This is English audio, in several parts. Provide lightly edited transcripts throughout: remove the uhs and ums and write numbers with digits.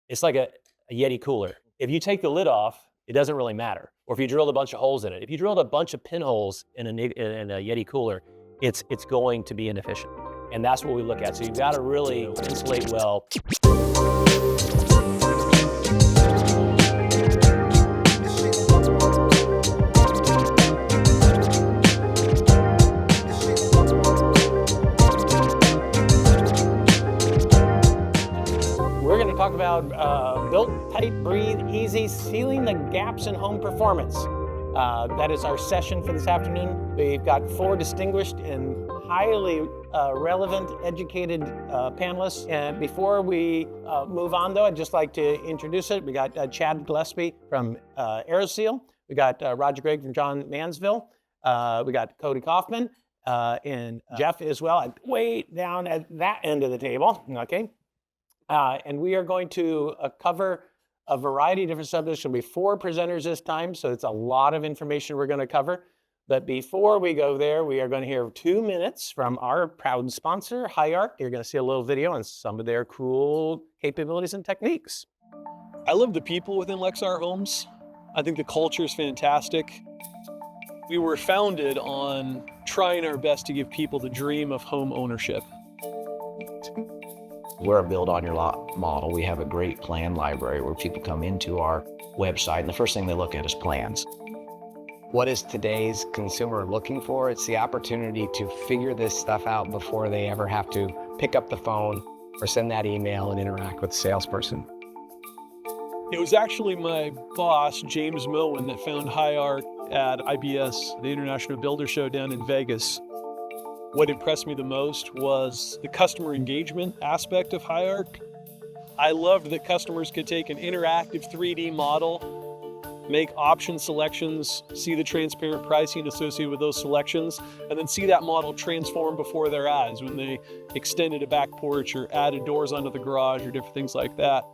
It's like a Yeti cooler. If you take the lid off, it doesn't really matter. Or if you drilled a bunch of holes in it. If you drilled a bunch of pinholes in a Yeti cooler, it's going to be inefficient. And that's what we look at. So you've got to really insulate well. We're going to talk about built, tight, breathe, easy, sealing the gaps in home performance. That is our session for this afternoon. We've got 4 distinguished and highly relevant, educated panelists. And before we move on, though, I'd just like to introduce it. We got Chad Gillespie from Aeroseal. We got Roger Gregg from John Manville. We got Cody Kaufman and Jeff as well, way down at that end of the table. Okay. And we are going to cover a variety of different subjects. There'll be 4 presenters this time, so it's a lot of information we're going to cover. But before we go there, we are going to hear 2 minutes from our proud sponsor, HiArc. You're going to see a little video on some of their cool capabilities and techniques. I love the people within Lexar Homes. I think the culture is fantastic. We were founded on trying our best to give people the dream of home ownership. We're a build on your lot model. We have a great plan library where people come into our website and the first thing they look at is plans. What is today's consumer looking for? It's the opportunity to figure this stuff out before they ever have to pick up the phone or send that email and interact with the salesperson. It was actually my boss, James Moen, that found HiArc at IBS, the International Builder Show down in Vegas. What impressed me the most was the customer engagement aspect of HiArc. I loved that customers could take an interactive 3D model, make option selections, see the transparent pricing associated with those selections, and then see that model transform before their eyes when they extended a back porch or added doors onto the garage or different things like that.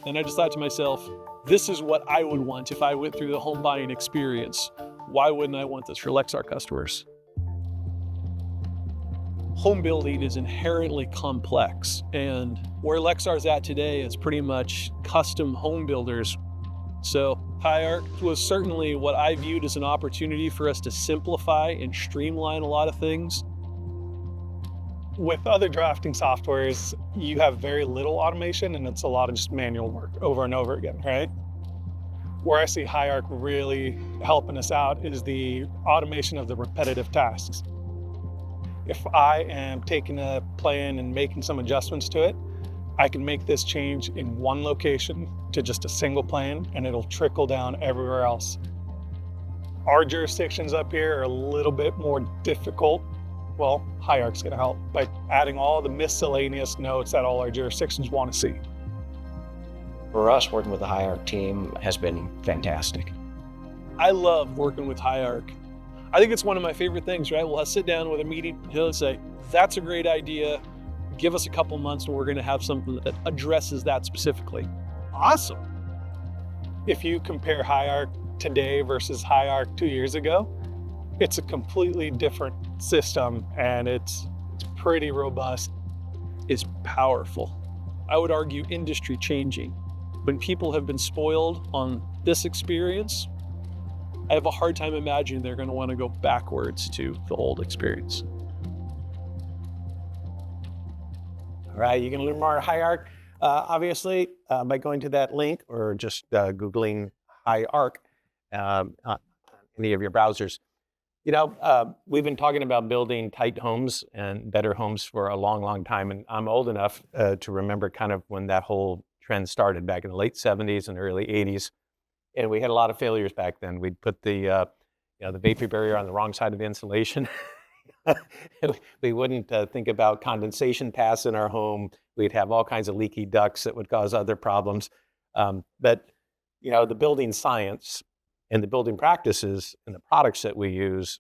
And I just thought to myself, this is what I would want if I went through the home buying experience. Why wouldn't I want this for Lexar customers? Home building is inherently complex, and where Lexar's at today is pretty much custom home builders. So HiArc was certainly what I viewed as an opportunity for us to simplify and streamline a lot of things. With other drafting softwares, you have very little automation and it's a lot of just manual work over and over again, right? Where I see HiArc really helping us out is the automation of the repetitive tasks. If I am taking a plan and making some adjustments to it, I can make this change in one location to just a single plan and it'll trickle down everywhere else. Our jurisdictions up here are a little bit more difficult. Well, HiArc's gonna help by adding all the miscellaneous notes that all our jurisdictions want to see. For us, working with the HiArc team has been fantastic. I love working with HiArc. I think it's one of my favorite things, right? We'll sit down with a meeting, he'll say, that's a great idea. Give us a couple months and we're gonna have something that addresses that specifically. Awesome. If you compare HiArc today versus HiArc 2 years ago, it's a completely different system and it's pretty robust. It's powerful. I would argue industry changing. When people have been spoiled on this experience, I have a hard time imagining they're going to want to go backwards to the old experience. All right, you can learn more about HiArc, obviously, by going to that link or just Googling HiArc on any of your browsers. You know, we've been talking about building tight homes and better homes for a long, long time. And I'm old enough to remember kind of when that whole trend started back in the late 70s and early 80s. And we had a lot of failures back then. We'd put the vapor barrier on the wrong side of the insulation. We wouldn't think about condensation paths in our home. We'd have all kinds of leaky ducts that would cause other problems. But you know, the building science and the building practices and the products that we use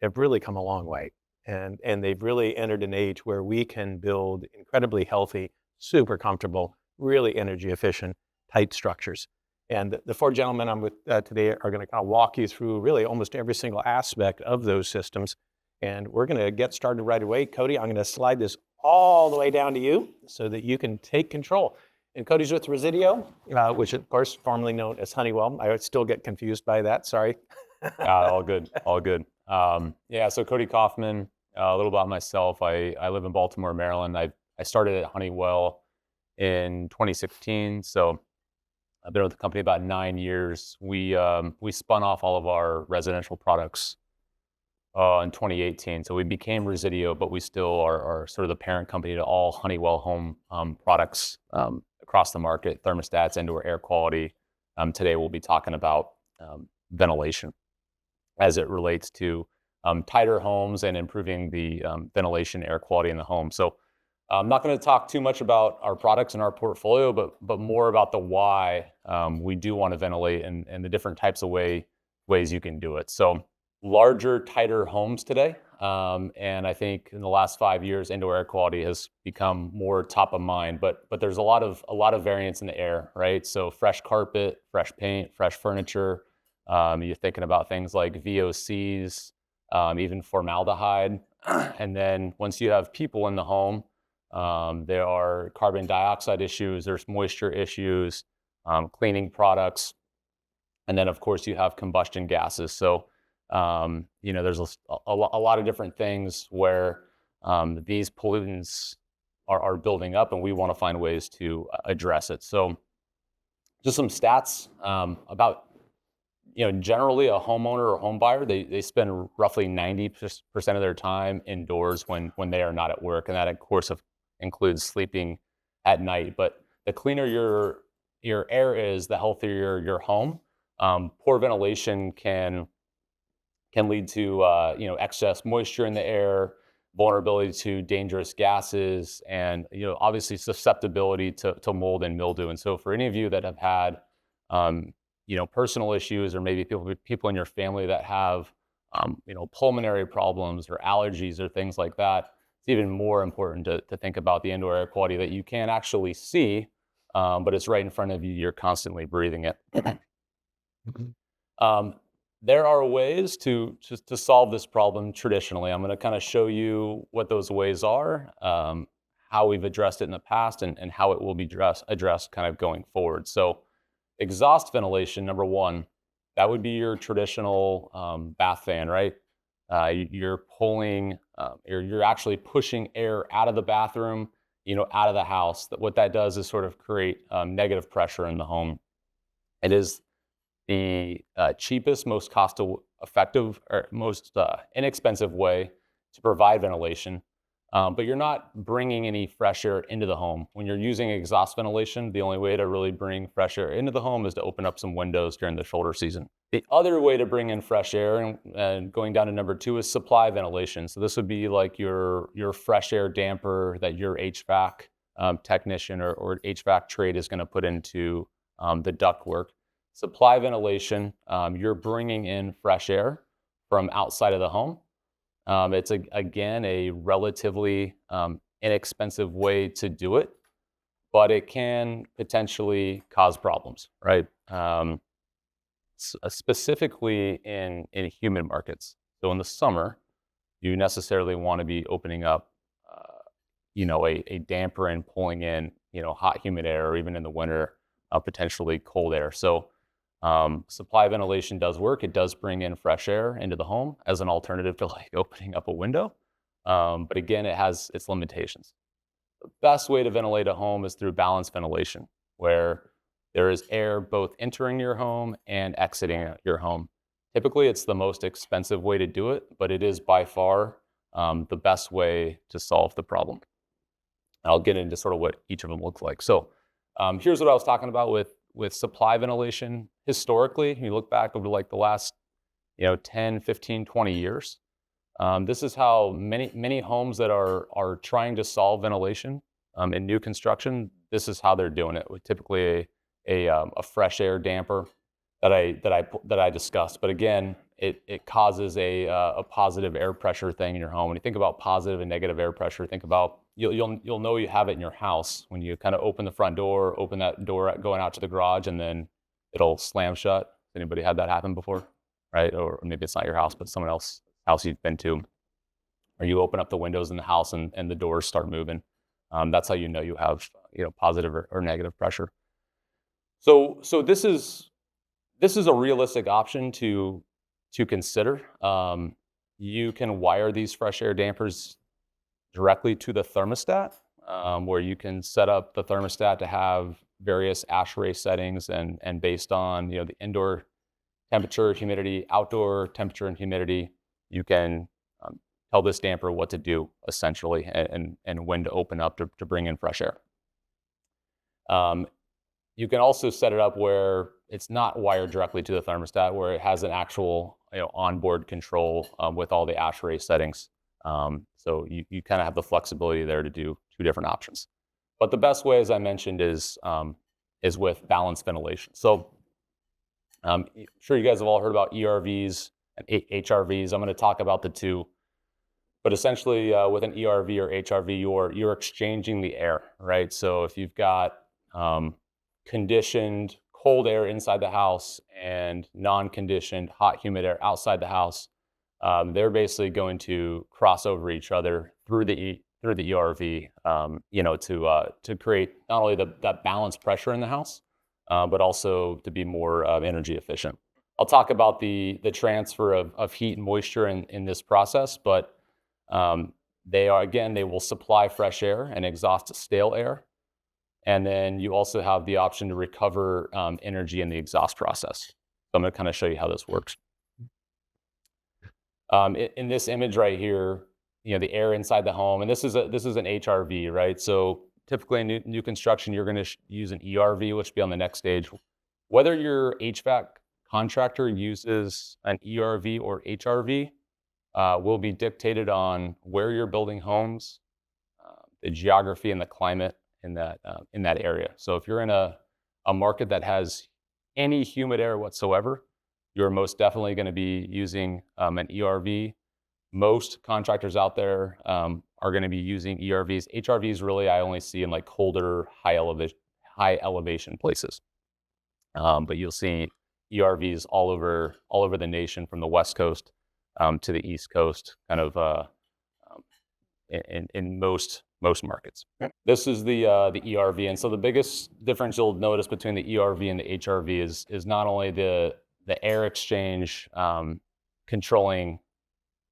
have really come a long way. And they've really entered an age where we can build incredibly healthy, super comfortable, really energy efficient, tight structures. And the 4 gentlemen I'm with today are going to kind of walk you through really almost every single aspect of those systems. And we're going to get started right away. Cody, I'm going to slide this all the way down to you so that you can take control. And Cody's with Resideo, which of course formerly known as Honeywell. I still get confused by that. Sorry. All good, all good. Yeah, so Cody Kaufman, a little about myself. I live in Baltimore, Maryland. I started at Honeywell in 2016, so I've been with the company about 9 years. We spun off all of our residential products in 2018, so we became Resideo, but we still are sort of the parent company to all Honeywell home products across the market, thermostats, indoor air quality. Today we'll be talking about ventilation as it relates to tighter homes and improving the ventilation, air quality in the home. So I'm not going to talk too much about our products and our portfolio, but more about the why we do want to ventilate and the different types of ways you can do it. So larger, tighter homes today, and I think in the last 5 years, indoor air quality has become more top of mind. But there's a lot of variance in the air, right? So fresh carpet, fresh paint, fresh furniture. You're thinking about things like VOCs, even formaldehyde, and then once you have people in the home. There are carbon dioxide issues, there's moisture issues, cleaning products, and then of course you have combustion gases. So, there's a lot of different things where these pollutants are building up, and we want to find ways to address it. So just some stats about, generally a homeowner or home buyer, they spend roughly 90% of their time indoors when they are not at work. And that, of course, includes sleeping at night. But the cleaner your air is, the healthier your home. Poor ventilation can lead to excess moisture in the air, vulnerability to dangerous gases, and obviously susceptibility to mold and mildew. And so for any of you that have had personal issues, or maybe people in your family that have pulmonary problems or allergies or things like that, it's even more important to think about the indoor air quality that you can't actually see, but it's right in front of you. You're constantly breathing it. There are ways to solve this problem traditionally. I'm going to kind of show you what those ways are, how we've addressed it in the past, and how it will be addressed kind of going forward. So exhaust ventilation, number one, that would be your traditional bath fan, right? You're pulling, you're actually pushing air out of the bathroom, out of the house. What that does is sort of create negative pressure in the home. It is the cheapest, most cost-effective, or most inexpensive way to provide ventilation. But you're not bringing any fresh air into the home. When you're using exhaust ventilation, the only way to really bring fresh air into the home is to open up some windows during the shoulder season. The other way to bring in fresh air, and going down to number two, is supply ventilation. So this would be like your fresh air damper that your HVAC technician or HVAC trade is going to put into the ductwork. Supply ventilation, you're bringing in fresh air from outside of the home. It's again a relatively inexpensive way to do it, but it can potentially cause problems, right? Specifically in humid markets. So in the summer, you necessarily want to be opening up, a damper and pulling in, hot, humid air, or even in the winter, potentially cold air. So supply ventilation does work. It does bring in fresh air into the home as an alternative to like opening up a window. But again, it has its limitations. The best way to ventilate a home is through balanced ventilation, where there is air both entering your home and exiting your home. Typically, it's the most expensive way to do it, but it is by far the best way to solve the problem. I'll get into sort of what each of them looks like. So here's what I was talking about with supply ventilation. Historically, you look back over like the last 10, 15, 20 years, this is how many homes that are trying to solve ventilation in new construction, this is how they're doing it, with typically a fresh air damper that I discussed. But again, it causes a positive air pressure thing in your home. When you think about positive and negative air pressure, think about you'll know you have it in your house when you kind of open the front door, open that door going out to the garage, and then it'll slam shut. Anybody had that happen before, right? Or maybe it's not your house, but someone else's house you've been to. Or you open up the windows in the house and the doors start moving. That's how you know you have positive or negative pressure. So this is a realistic option to consider. You can wire these fresh air dampers directly to the thermostat, where you can set up the thermostat to have various ASHRAE settings, and based on the indoor temperature, humidity, outdoor temperature and humidity, you can tell this damper what to do essentially, and when to open up to bring in fresh air. You can also set it up where it's not wired directly to the thermostat, where it has an actual onboard control with all the ASHRAE settings. So you kind of have the flexibility there to do two different options. But the best way, as I mentioned, is with balanced ventilation. So I'm sure you guys have all heard about ERVs and HRVs. I'm going to talk about the two. But essentially, with an ERV or HRV, you're exchanging the air, right? So if you've got conditioned cold air inside the house and non-conditioned hot, humid air outside the house, they're basically going to cross over each other through the ERV, to create not only that balanced pressure in the house, but also to be more energy efficient. I'll talk about the transfer of heat and moisture in this process, but they will supply fresh air and exhaust stale air. And then you also have the option to recover energy in the exhaust process. So I'm going to kind of show you how this works. In this image right here, the air inside the home, and this is an HRV, right? So typically in new construction, you're going to use an ERV, which will be on the next stage. Whether your HVAC contractor uses an ERV or HRV will be dictated on where you're building homes, the geography and the climate in that area. So if you're in a market that has any humid air whatsoever, you're most definitely going to be using an ERV. Most contractors out there are going to be using ERVs. HRVs really I only see in like colder, high elevation places. But you'll see ERVs all over the nation, from the West Coast to the East Coast, kind of in most markets. This is the ERV, and so the biggest difference you'll notice between the ERV and the HRV is not only the air exchange controlling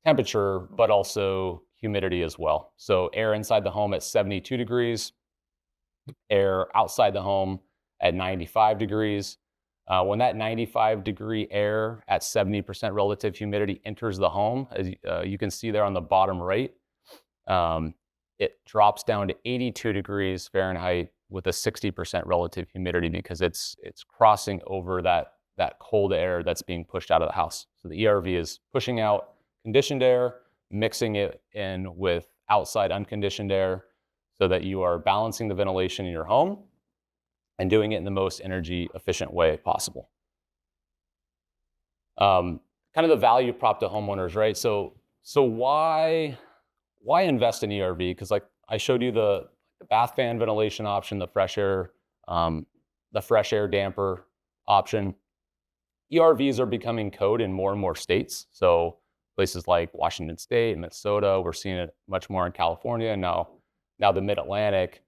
temperature, but also humidity as well. So air inside the home at 72 degrees, air outside the home at 95 degrees. When that 95-degree air at 70% relative humidity enters the home, as you can see there on the bottom right, it drops down to 82 degrees Fahrenheit with a 60% relative humidity, because it's crossing over that cold air that's being pushed out of the house. So the ERV is pushing out conditioned air, mixing it in with outside unconditioned air, so that you are balancing the ventilation in your home and doing it in the most energy efficient way possible. Kind of the value prop to homeowners, right? So why invest in ERV? Because like I showed you the bath fan ventilation option, the fresh air damper option. ERVs are becoming code in more and more states. So places like Washington State, Minnesota, we're seeing it much more in California, and now the Mid-Atlantic.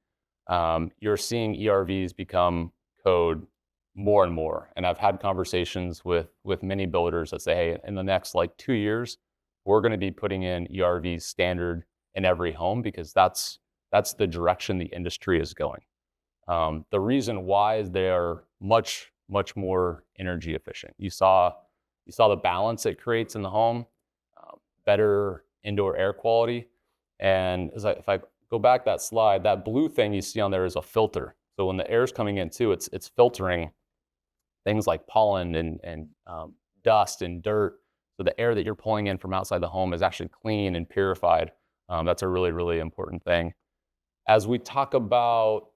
You're seeing ERVs become code more and more. And I've had conversations with many builders that say, hey, in the next 2 years, we're going to be putting in ERVs standard in every home, because that's the direction the industry is going. The reason why is they are much more energy efficient. You saw the balance it creates in the home, better indoor air quality. And if I go back that slide, that blue thing you see on there is a filter. So when the air is coming in too, it's filtering things like pollen and dust and dirt. So the air that you're pulling in from outside the home is actually clean and purified. That's a really, really important thing. As we talk about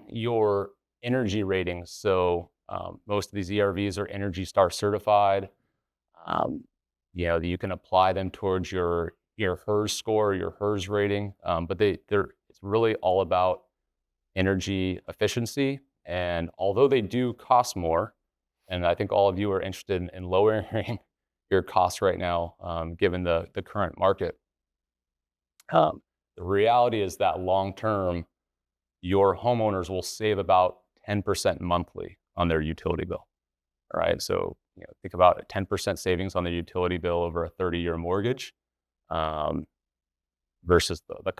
your energy ratings, so most of these ERVs are Energy Star certified. You can apply them towards your HERS score, your HERS rating, but it's really all about energy efficiency. And although they do cost more, and I think all of you are interested in lowering your costs right now, given the current market, the reality is that long term, your homeowners will save about 10% monthly on their utility bill. All right, so think about a 10% savings on the utility bill over a 30-year mortgage versus the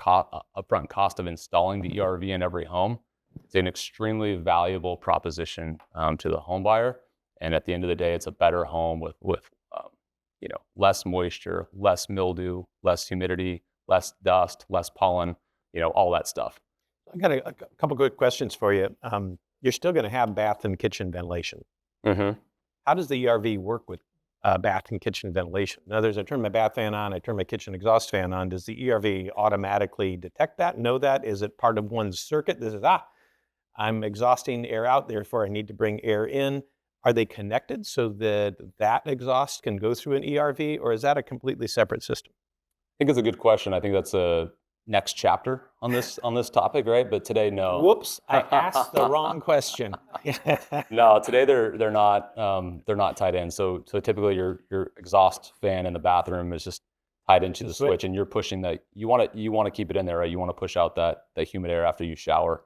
upfront cost of installing the ERV in every home. It's an extremely valuable proposition to the home buyer, and at the end of the day, it's a better home with less moisture, less mildew, less humidity, less dust, less pollen, all that stuff. I got a couple good questions for you. You're still going to have bath and kitchen ventilation. Mm-hmm. How does the ERV work with bath and kitchen ventilation? In other words, I turn my bath fan on, I turn my kitchen exhaust fan on. Does the ERV automatically detect that, know that? Is it part of one circuit? This is, I'm exhausting air out, therefore I need to bring air in. Are they connected so that that exhaust can go through an ERV, or is that a completely separate system? I think it's a good question. I think that's a next chapter on this topic, right? But today, no. Whoops, I asked the wrong question. No, today they're not tied in. So typically your exhaust fan in the bathroom is just tied into the switch, and you're pushing that. You want to keep it in there, right? You want to push out that humid air after you shower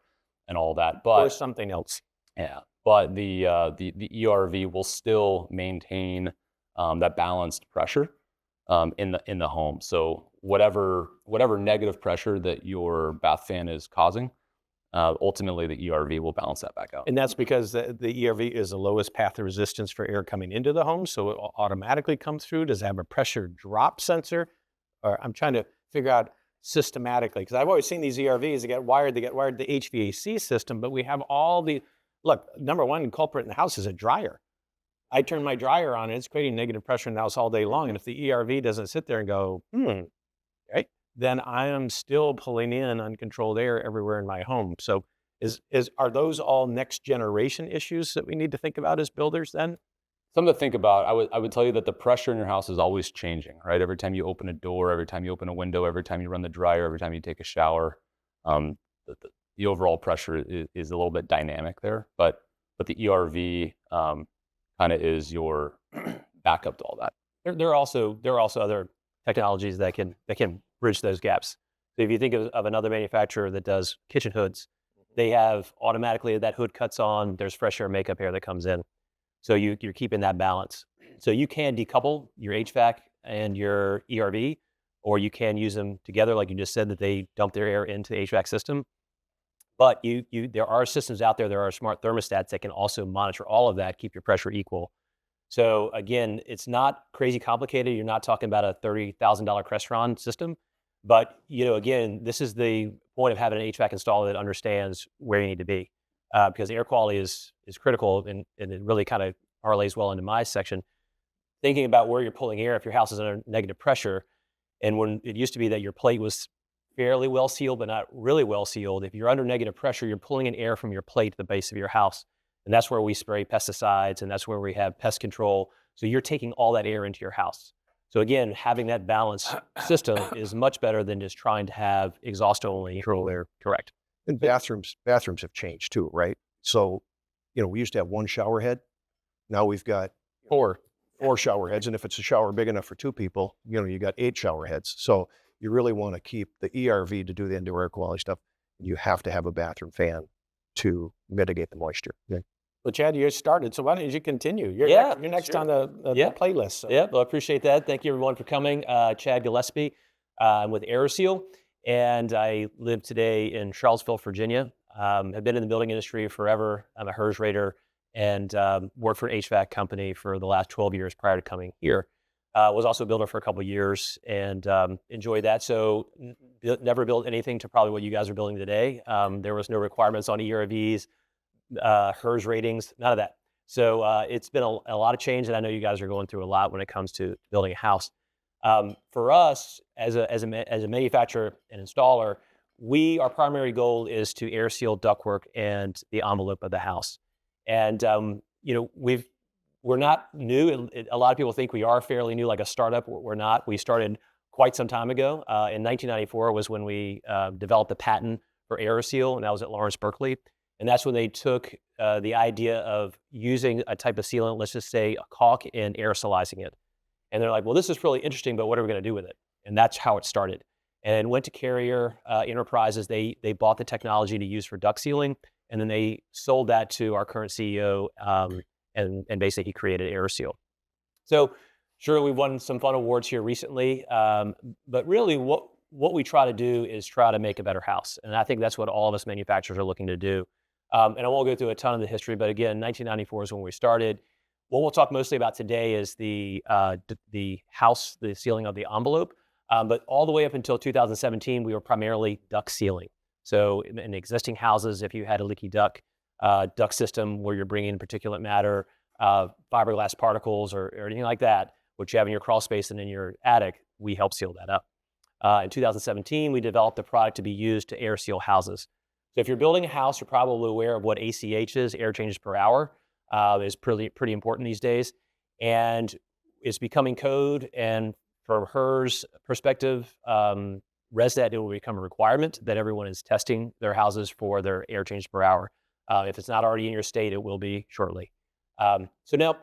and all that. But or something else. Yeah, but the ERV will still maintain that balanced pressure in the home. So whatever negative pressure that your bath fan is causing, ultimately the ERV will balance that back out. And that's because the ERV is the lowest path of resistance for air coming into the home, so it will automatically come through. Does it have a pressure drop sensor? Or I'm trying to figure out systematically, because I've always seen these ERVs, they get wired to the HVAC system, but we have all the, look, number one culprit in the house is a dryer. I turn my dryer on and it's creating negative pressure in the house all day long. And if the ERV doesn't sit there and go, right, then I am still pulling in uncontrolled air everywhere in my home. So are those all next generation issues that we need to think about as builders then? Something to think about. I would tell you that the pressure in your house is always changing, right? Every time you open a door, every time you open a window, every time you run the dryer, every time you take a shower, the overall pressure is a little bit dynamic there. But the ERV kind of is your backup to all that. There are also other technologies that can bridge those gaps. So if you think of another manufacturer that does kitchen hoods, they have automatically that hood cuts on, there's fresh air makeup air that comes in. So you're keeping that balance. So you can decouple your HVAC and your ERV, or you can use them together, like you just said, that they dump their air into the HVAC system. But there are systems out there are smart thermostats that can also monitor all of that, keep your pressure equal. So again, it's not crazy complicated. You're not talking about a $30,000 Crestron system. But again, this is the point of having an HVAC installer that understands where you need to be. Because air quality is critical, and it really kind of parlays well into my section. Thinking about where you're pulling air, if your house is under negative pressure, and when it used to be that your plate was fairly well sealed, but not really well sealed, if you're under negative pressure, you're pulling in air from your plate to the base of your house. And that's where we spray pesticides, and that's where we have pest control. So you're taking all that air into your house. So again, having that balanced system is much better than just trying to have exhaust-only control air. Correct. And bathrooms have changed too, right? So, we used to have one shower head. Now we've got four shower heads. And if it's a shower big enough for two people, you got 8 shower heads. So you really want to keep the ERV to do the indoor air quality stuff. You have to have a bathroom fan to mitigate the moisture. Okay? Well, Chad, you started, so why don't you continue? You're next sure. on the playlist. So. Yeah, well, I appreciate that. Thank you, everyone, for coming. Chad Gillespie. I'm with Aeroseal, and I live today in Charlottesville, Virginia. I've been in the building industry forever. I'm a HERS rater and worked for an HVAC company for the last 12 years prior to coming here. Was also a builder for a couple of years and enjoyed that. So never built anything to probably what you guys are building today. There was no requirements on ERVs, HERS ratings, none of that. So it's been a lot of change, and I know you guys are going through a lot when it comes to building a house. For us, as a manufacturer and installer, our primary goal is to air seal ductwork and the envelope of the house. And we're not new. A lot of people think we are fairly new, like a startup. We're not. We started quite some time ago. In 1994 was when we developed the patent for Aeroseal, and that was at Lawrence Berkeley. And that's when they took the idea of using a type of sealant, let's just say a caulk, and aerosolizing it. And they're like, well, this is really interesting, but what are we going to do with it? And that's how it started. and went to Carrier Enterprises. They bought the technology to use for duct sealing, and then they sold that to our current CEO, and basically he created Aeroseal. So sure, we've won some fun awards here recently, but really what we try to do is try to make a better house. And I think that's what all of us manufacturers are looking to do. And I won't go through a ton of the history, but again, 1994 is when we started. What we'll talk mostly about today is the house, the sealing of the envelope. But all the way up until 2017, we were primarily duct sealing. So in existing houses, if you had a leaky duct system where you're bringing particulate matter, fiberglass particles, or anything like that, which you have in your crawl space and in your attic, we help seal that up. In 2017, we developed a product to be used to air seal houses. So if you're building a house, you're probably aware of what ACH is, air changes per hour. Is pretty important these days. And it's becoming code. And from HERS perspective, Resideo, it will become a requirement that everyone is testing their houses for their air change per hour. If it's not already in your state, it will be shortly. So now,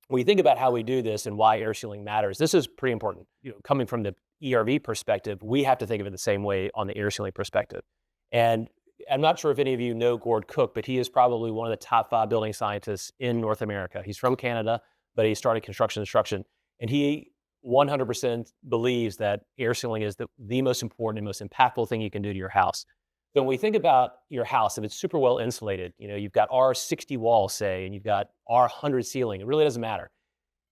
when you think about how we do this and why air sealing matters, this is pretty important. Coming from the ERV perspective, we have to think of it the same way on the air sealing perspective. And I'm not sure if any of you know Gord Cook, but he is probably one of the top 5 building scientists in North America. He's from Canada, but he started construction instruction, and he 100% believes that air sealing is the most important and most impactful thing you can do to your house. So when we think about your house, if it's super well insulated, you've got R60 walls, say, and you've got R100 ceiling, it really doesn't matter.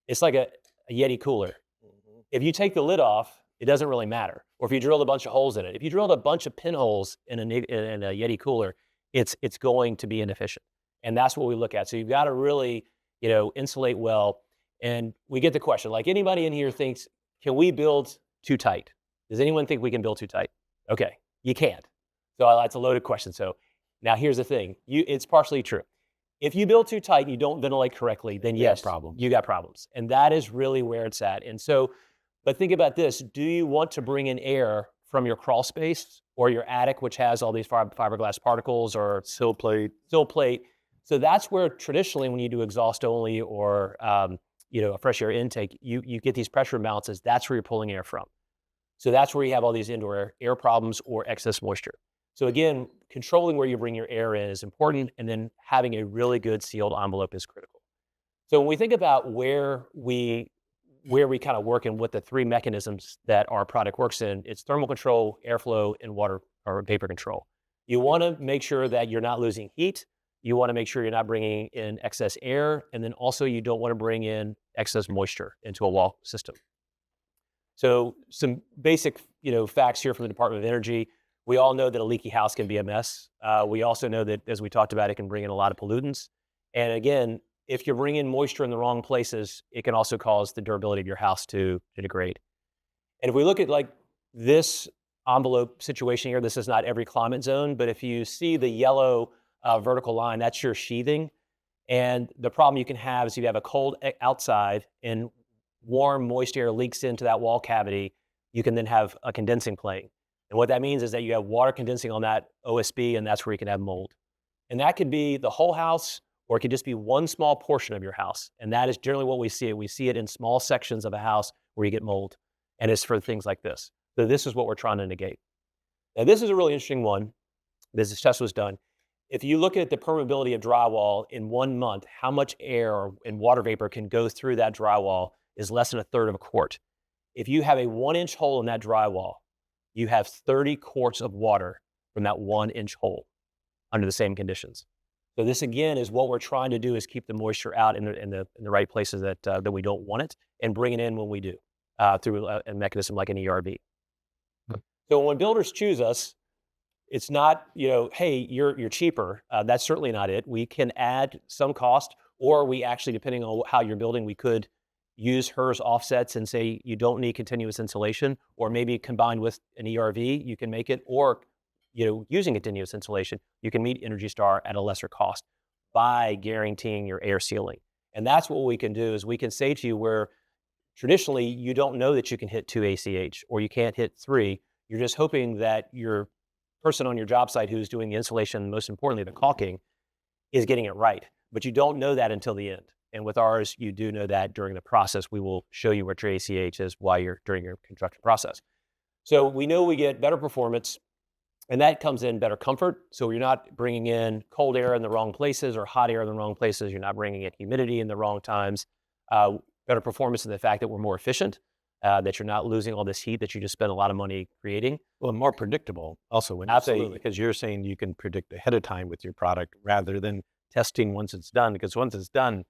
It's like a Yeti cooler. Mm-hmm. If you take the lid off, it doesn't really matter. Or if you drilled a bunch of holes in it. If you drilled a bunch of pinholes in a Yeti cooler, it's going to be inefficient. And that's what we look at. So you've got to really, insulate well. And we get the question, like anybody in here thinks, can we build too tight? Does anyone think we can build too tight? Okay, you can't. So that's a loaded question. So now here's the thing. It's partially true. If you build too tight and you don't ventilate correctly, then yes, you got problems. And that is really where it's at. And so, but think about this. Do you want to bring in air from your crawl space or your attic, which has all these fiberglass particles or sill plate? So that's where traditionally when you do exhaust only or a fresh air intake, you get these pressure imbalances. That's where you're pulling air from. So that's where you have all these indoor air problems or excess moisture. So again, controlling where you bring your air in is important, and then having a really good sealed envelope is critical. So when we think about where we kind of work and what the 3 mechanisms that our product works in, it's thermal control, airflow, and water or vapor control. You want to make sure that you're not losing heat. You want to make sure you're not bringing in excess air, and then also you don't want to bring in excess moisture into a wall system. So some basic, facts here from the Department of Energy. We all know that a leaky house can be a mess. We also know that, as we talked about, it can bring in a lot of pollutants. And again, if you're bringing moisture in the wrong places, it can also cause the durability of your house to degrade. And if we look at like this envelope situation here, this is not every climate zone, but if you see the yellow vertical line, that's your sheathing. And the problem you can have is you have a cold outside and warm, moist air leaks into that wall cavity, you can then have a condensing plane. And what that means is that you have water condensing on that OSB, and that's where you can have mold. And that could be the whole house, or it could just be one small portion of your house. And that is generally what we see. We see it in small sections of a house where you get mold. And it's for things like this. So this is what we're trying to negate. Now, this is a really interesting one. This test was done. If you look at the permeability of drywall in 1 month, how much air and water vapor can go through that drywall is less than 1/3 of a quart. If you have a 1-inch hole in that drywall, you have 30 quarts of water from that 1-inch hole under the same conditions. So this again is what we're trying to do, is keep the moisture out in the right places that we don't want it, and bring it in when we do through a mechanism like an ERV. So when builders choose us, it's not, hey, you're cheaper. That's certainly not it. We can add some cost, or we actually, depending on how you're building, we could use HERS offsets and say you don't need continuous insulation, or maybe combined with an ERV, you can make it, or using continuous insulation, you can meet Energy Star at a lesser cost by guaranteeing your air sealing. And that's what we can do, is we can say to you where traditionally you don't know that you can hit 2 ACH or you can't hit 3. You're just hoping that your person on your job site who's doing the insulation, most importantly the caulking, is getting it right. But you don't know that until the end. And with ours, you do know that during the process. We will show you what your ACH is during your construction process. So we know we get better performance, and that comes in better comfort. So you're not bringing in cold air in the wrong places or hot air in the wrong places. You're not bringing in humidity in the wrong times. Better performance in the fact that we're more efficient, that you're not losing all this heat that you just spent a lot of money creating. Well, more predictable also when you say, Absolutely. because you're saying you can predict ahead of time with your product rather than testing once it's done, because once it's done,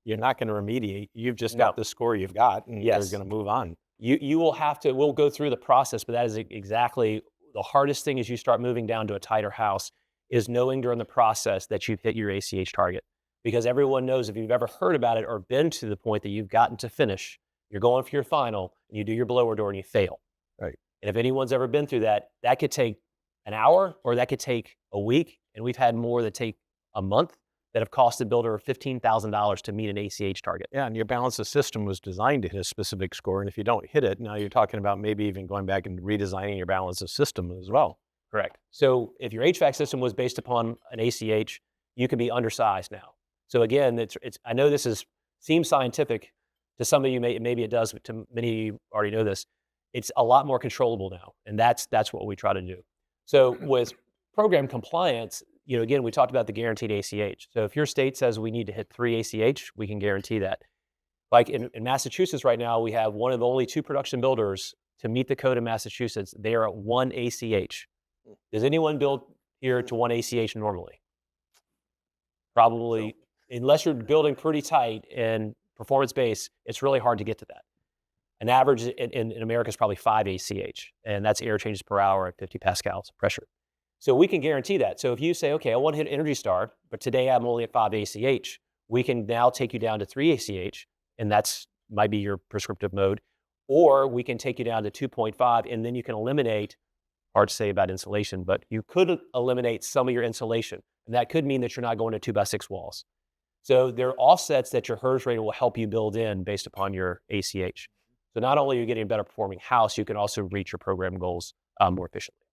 you're not going to remediate. You've just got the score you've got, and Yes. you're going to move on. You will have to, we'll go through the process, but that is exactly the hardest thing as you start moving down to a tighter house is knowing during the process that you've hit your ACH target. Because everyone knows if you've ever heard about it or been to the point that you've gotten to finish, you're going for your final, and you do your blower door and you fail. Right. And if anyone's ever been through that, that could take an hour or that could take a week. And we've had more that take a month that have cost the builder $15,000 to meet an ACH target. Yeah, and your balance of system was designed to hit a specific score, and if you don't hit it, now you're talking about maybe even going back and redesigning your balance of system as well. Correct. So if your HVAC system was based upon an ACH, you can be undersized now. So again, it's I know this seems scientific to some of you, maybe it does, but to many of you already know this. It's a lot more controllable now, and that's what we try to do. So with program compliance, again, we talked about the guaranteed ACH. So if your state says we need to hit 3 ACH, we can guarantee that. Like in Massachusetts right now, we have one of the only 2 production builders to meet the code in Massachusetts. They are at 1 ACH. Does anyone build here to 1 ACH normally? Probably, unless you're building pretty tight and performance-based, it's really hard to get to that. An average in America is probably 5 ACH, and that's air changes per hour at 50 pascals pressure. So we can guarantee that. So if you say, okay, I want to hit Energy Star, but today I'm only at 5 ACH, we can now take you down to 3 ACH, and that's might be your prescriptive mode, or we can take you down to 2.5, and then you can eliminate, hard to say about insulation, but you could eliminate some of your insulation, and that could mean that you're not going to 2x6 walls. So there are offsets that your HERS rater will help you build in based upon your ACH. So not only are you getting a better performing house, you can also reach your program goals more efficiently.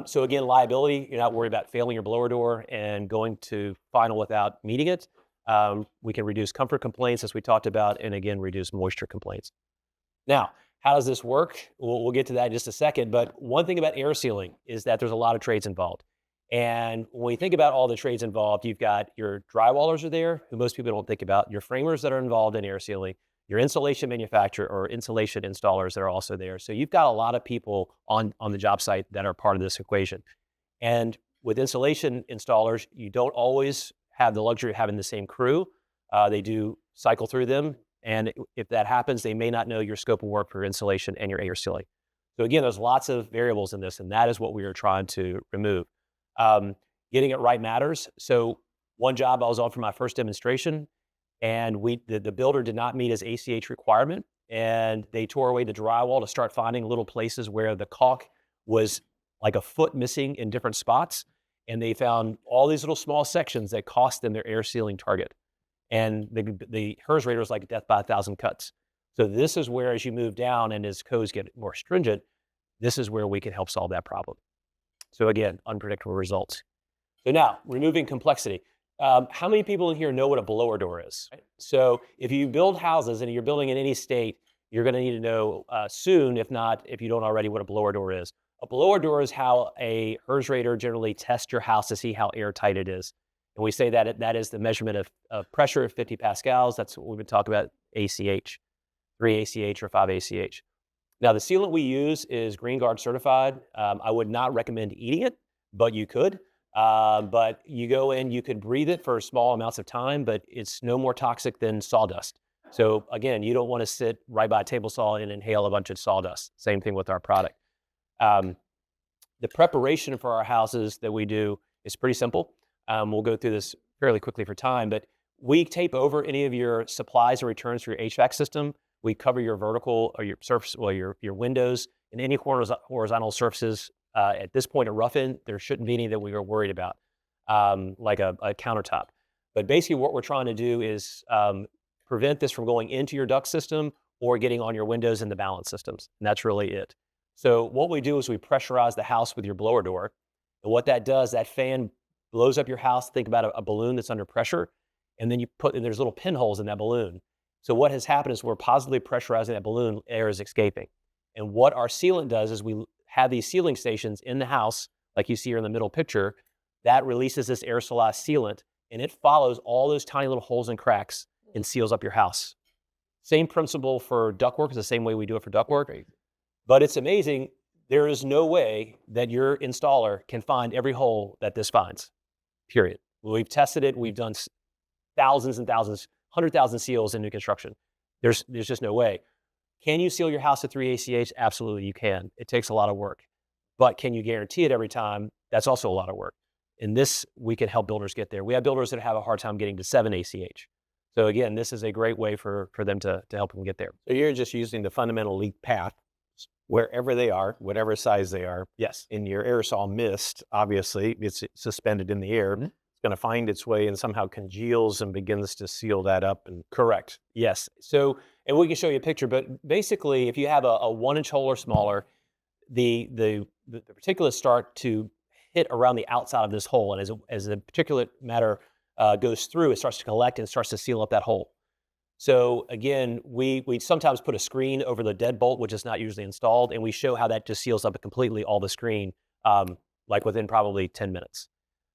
So again, liability, you're not worried about failing your blower door and going to final without meeting it. We can reduce comfort complaints, as we talked about, and again, reduce moisture complaints. Now, how does this work? We'll get to that in just a second, but one thing about air sealing is that there's a lot of trades involved. And when we think about all the trades involved, you've got your drywallers are there, who most people don't think about, your framers that are involved in air sealing, your insulation manufacturer or insulation installers that are also there. So you've got a lot of people on the job site that are part of this equation. And with insulation installers, you don't always have the luxury of having the same crew. They do cycle through them. And if that happens, they may not know your scope of work for insulation and your air sealing. So again, there's lots of variables in this, and that is what we are trying to remove. Getting it right matters. So one job I was on for my first demonstration, and the builder did not meet his ACH requirement, and they tore away the drywall to start finding little places where the caulk was like a foot missing in different spots, and they found all these little small sections that cost them their air sealing target. And the HERS rater was like death by 1,000 cuts. So this is where, as you move down and as codes get more stringent, this is where we can help solve that problem. So again, unpredictable results. So now, removing complexity. How many people in here know what a blower door is? So if you build houses and you're building in any state, you're going to need to know soon, if you don't already, what a blower door is. A blower door is how a HERS rater generally tests your house to see how airtight it is. And we say that that is the measurement of pressure of 50 pascals. That's what we've been talking about, ACH, 3 ACH or 5 ACH. Now, the sealant we use is Green Guard certified. I would not recommend eating it, but you could. But you go in, you could breathe it for small amounts of time, but it's no more toxic than sawdust. So again, you don't want to sit right by a table saw and inhale a bunch of sawdust. Same thing with our product. The preparation for our houses that we do is pretty simple. We'll go through this fairly quickly for time, but we tape over any of your supplies or returns for your HVAC system. We cover your vertical or your surface, well, your windows and any horizontal surfaces. At this point, a rough-in, there shouldn't be any that we are worried about, like a countertop. But basically what we're trying to do is prevent this from going into your duct system or getting on your windows and the balance systems. And that's really it. So what we do is we pressurize the house with your blower door. And what that does, that fan blows up your house. Think about a balloon that's under pressure. And then there's little pinholes in that balloon. So what has happened is we're positively pressurizing that balloon, air is escaping. And what our sealant does is we have these sealing stations in the house, like you see here in the middle picture, that releases this aerosolized sealant, and it follows all those tiny little holes and cracks and seals up your house. Same principle for ductwork, it's the same way we do it for ductwork. But it's amazing, there is no way that your installer can find every hole that this finds, period. We've tested it, we've done thousands and thousands, 100,000 seals in new construction. There's just no way. Can you seal your house at 3 ACH? Absolutely, you can. It takes a lot of work. But can you guarantee it every time? That's also a lot of work. In this, we can help builders get there. We have builders that have a hard time getting to 7 ACH. So again, this is a great way for them to help them get there. So you're just using the fundamental leak path wherever they are, whatever size they are. Yes. In your aerosol mist, obviously, it's suspended in the air. Mhm. It's going to find its way and somehow congeals and begins to seal that up. And Correct. Yes. So, and we can show you a picture, but basically, if you have a 1-inch hole or smaller, the particulates start to hit around the outside of this hole, and as the particulate matter goes through, it starts to collect and starts to seal up that hole. So again, we sometimes put a screen over the deadbolt, which is not usually installed, and we show how that just seals up completely all the screen, like within probably 10 minutes.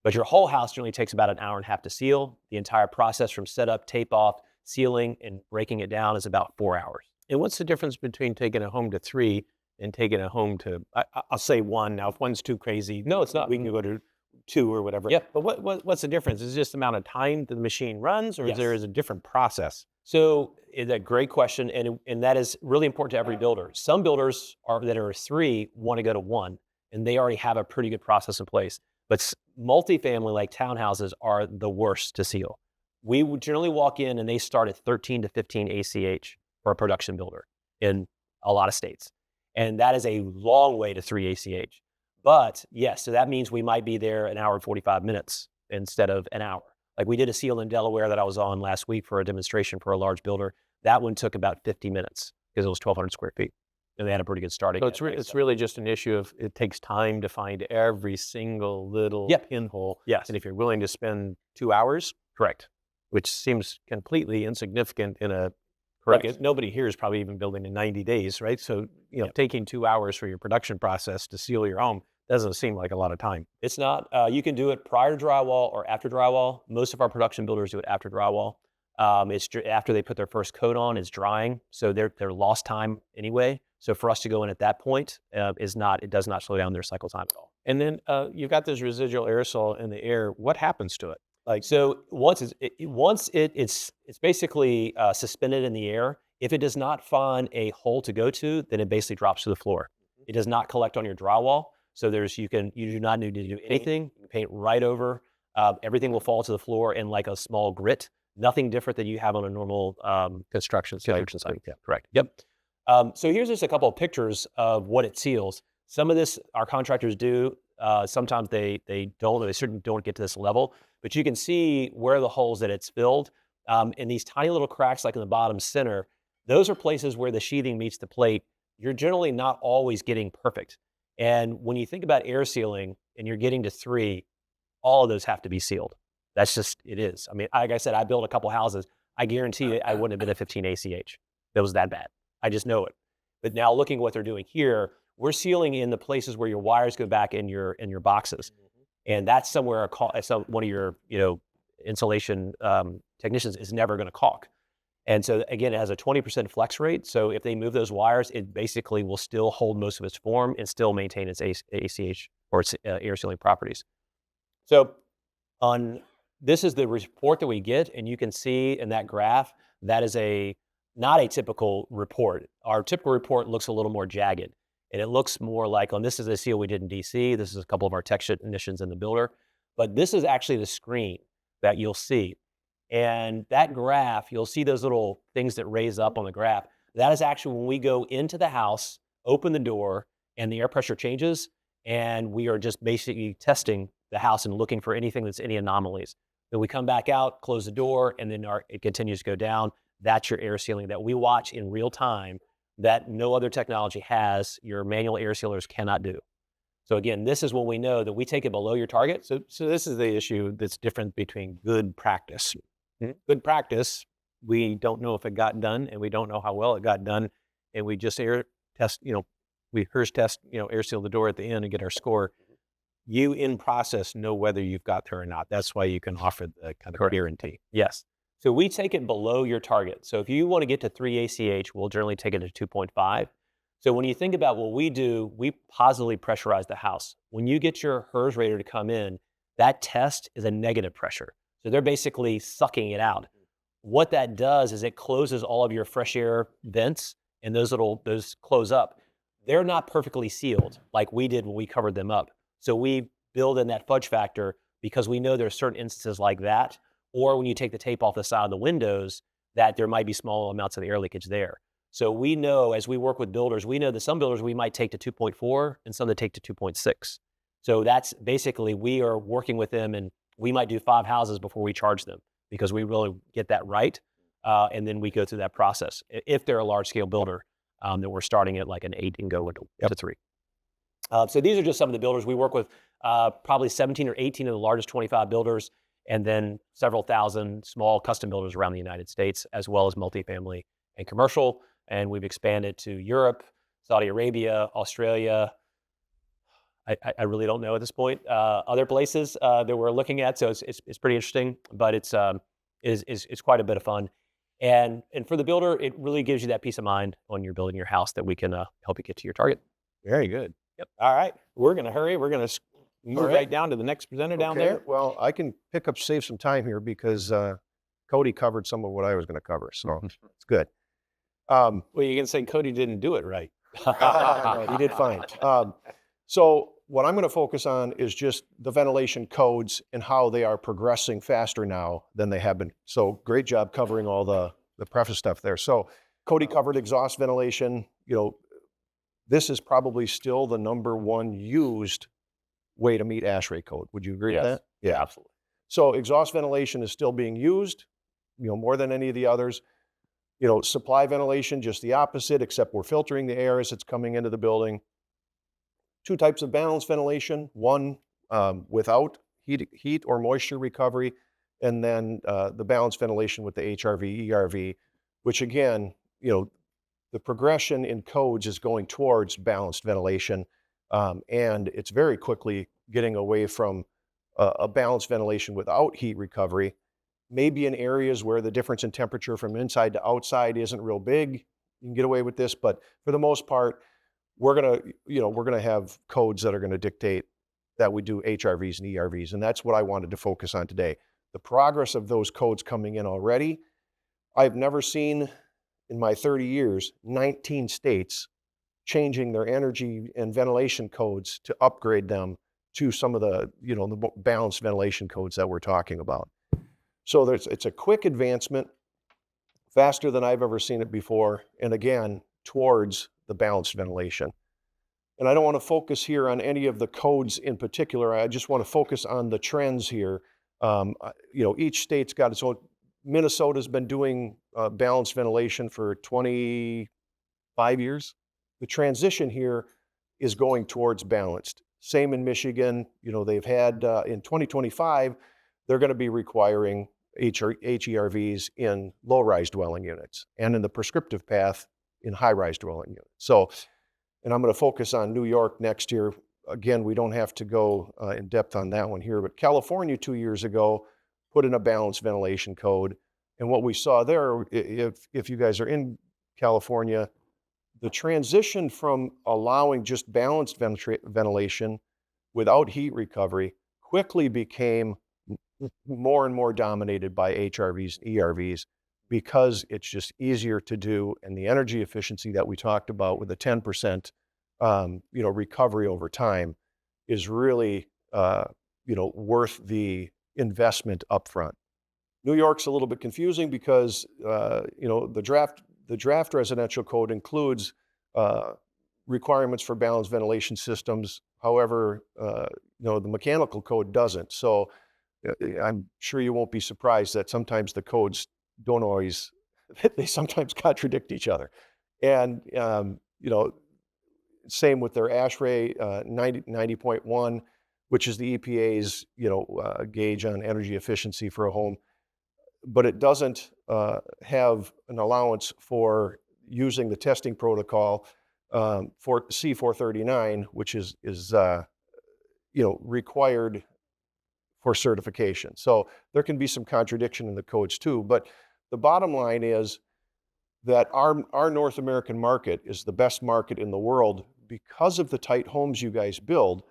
But your whole house generally takes about an hour and a half to seal. The entire process from setup, tape off, sealing, and breaking it down is about 4 hours. And what's the difference between taking a home to 3 and taking a home to, I'll say 1. Now, if 1's too crazy, No, it's not. we can go to 2 or whatever. Yeah. But what's the difference? Is it just the amount of time the machine runs, or Yes. is a different process? So it's a great question, and that is really important to every builder. Some builders that are 3 want to go to 1, and they already have a pretty good process in place. But multifamily, like townhouses, are the worst to seal. We would generally walk in, and they start at 13 to 15 ACH for a production builder in a lot of states. And that is a long way to 3 ACH. But yes, so that means we might be there an hour and 45 minutes instead of an hour. Like we did a seal in Delaware that I was on last week for a demonstration for a large builder. That one took about 50 minutes because it was 1,200 square feet. And they had a pretty good starting. So it's really just an issue of it takes time to find every single little pinhole. Yes. And if you're willing to spend 2 hours, Correct. which seems completely insignificant in a, Correct. like, nobody here is probably even building in 90 days, right? So, taking 2 hours for your production process to seal your home doesn't seem like a lot of time. It's not. You can do it prior to drywall or after drywall. Most of our production builders do it after drywall. It's after they put their first coat on, it's drying. So they're lost time anyway. So for us to go in at that point it does not slow down their cycle time at all. And then you've got this residual aerosol in the air. What happens to it? So once it's basically suspended in the air. If it does not find a hole to go to, then it basically drops to the floor. It does not collect on your drywall. So you do not need to do anything. You can paint right over. Everything will fall to the floor in like a small grit. Nothing different than you have on a normal construction site. Yeah. Correct. Yep. So here's just a couple of pictures of what it seals. Some of this our contractors do. Sometimes they don't. They certainly don't get to this level. But you can see where the holes that it's filled. And these tiny little cracks, like in the bottom center, those are places where the sheathing meets the plate. You're generally not always getting perfect. And when you think about air sealing and you're getting to 3, all of those have to be sealed. That's just, it is. I mean, like I said, I built a couple houses. I guarantee you I wouldn't have been at 15 ACH. It was that bad. I just know it. But now looking at what they're doing here, we're sealing in the places where your wires go back in your boxes. And that's somewhere one of your insulation technicians is never going to caulk. And so again, it has a 20% flex rate. So if they move those wires, it basically will still hold most of its form and still maintain its ACH or its air sealing properties. So this is the report that we get, and you can see in that graph, that is not a typical report. Our typical report looks a little more jagged, and it looks more like, this is a seal we did in DC. This is a couple of our technicians in the builder, but this is actually the screen that you'll see. And that graph, you'll see those little things that raise up on the graph. That is actually when we go into the house, open the door, and the air pressure changes, and we are just basically testing the house and looking for anything that's any anomalies. Then we come back out, close the door, and then it continues to go down. That's your air sealing that we watch in real time that no other technology has, your manual air sealers cannot do. So again, this is when we know that we take it below your target. So this is the issue that's different between good practice. Good practice, we don't know if it got done, and we don't know how well it got done, and we just test, we HERS test, air seal the door at the end and get our score. You in process know whether you've got there or not. That's why you can offer the kind of guarantee. Yes. So we take it below your target. So if you want to get to 3 ACH, we'll generally take it to 2.5. So when you think about what we do, we positively pressurize the house. When you get your HERS rater to come in, that test is a negative pressure. So they're basically sucking it out. What that does is it closes all of your fresh air vents, and those close up. They're not perfectly sealed like we did when we covered them up. So we build in that fudge factor because we know there are certain instances like that, or when you take the tape off the side of the windows, that there might be small amounts of air leakage there. So we know, as we work with builders, we know that some builders we might take to 2.4 and some that take to 2.6. So that's basically, we are working with them, and we might do 5 houses before we charge them because we really get that right. And then we go through that process. If they're a large scale builder, that we're starting at like an 8 and go to 3. So these are just some of the builders. We work with probably 17 or 18 of the largest 25 builders, and then several thousand small custom builders around the United States, as well as multifamily and commercial. And we've expanded to Europe, Saudi Arabia, Australia. I really don't know at this point. Other places that we're looking at, so it's pretty interesting, but it's quite a bit of fun. And for the builder, it really gives you that peace of mind when you're building your house that we can help you get to your target. Very good. Yep. All right. We're going to hurry. We're going to move right down to the next presenter down there. Well, I can save some time here because Cody covered some of what I was going to cover, so it's good. Well, you can say Cody didn't do it right. No, he did fine. So what I'm going to focus on is just the ventilation codes and how they are progressing faster now than they have been. So great job covering all the preface stuff there. So Cody covered exhaust ventilation. This is probably still the #1 used way to meet ASHRAE code. Would you agree with that? Yeah, absolutely. So exhaust ventilation is still being used, more than any of the others. Supply ventilation, just the opposite, except we're filtering the air as it's coming into the building. 2 types of balanced ventilation, one without heat or moisture recovery, and then the balanced ventilation with the HRV, ERV, which again, the progression in codes is going towards balanced ventilation, and it's very quickly getting away from a balanced ventilation without heat recovery. Maybe in areas where the difference in temperature from inside to outside isn't real big, you can get away with this, but for the most part, we're gonna have codes that are gonna dictate that we do HRVs and ERVs, and that's what I wanted to focus on today. The progress of those codes coming in already. I've never seen in my 30 years, 19 states changing their energy and ventilation codes to upgrade them to some of the, the balanced ventilation codes that we're talking about. So it's a quick advancement, faster than I've ever seen it before, and again, towards the balanced ventilation. And I don't want to focus here on any of the codes in particular. I just want to focus on the trends here. Each state's got its own. Minnesota's been doing balanced ventilation for 25 years. The transition here is going towards balanced. Same in Michigan. They've had, in 2025, they're going to be requiring HERVs in low-rise dwelling units and in the prescriptive path in high-rise dwelling units. So, and I'm going to focus on New York next year. Again, we don't have to go in depth on that one here, but California 2 years ago put in a balanced ventilation code. And what we saw there, if you guys are in California, the transition from allowing just balanced ventilation without heat recovery quickly became more and more dominated by HRVs and ERVs because it's just easier to do, and the energy efficiency that we talked about with the 10% recovery over time is really worth the investment upfront. New York's a little bit confusing because the draft residential code includes requirements for balanced ventilation systems. However, the mechanical code doesn't. So I'm sure you won't be surprised that sometimes the codes don't always, they sometimes contradict each other. And, same with their ASHRAE 90.1, which is the EPA's, gauge on energy efficiency for a home. But it doesn't have an allowance for using the testing protocol for C439, which is required for certification. So there can be some contradiction in the codes too. But the bottom line is that our North American market is the best market in the world because of the tight homes you guys build.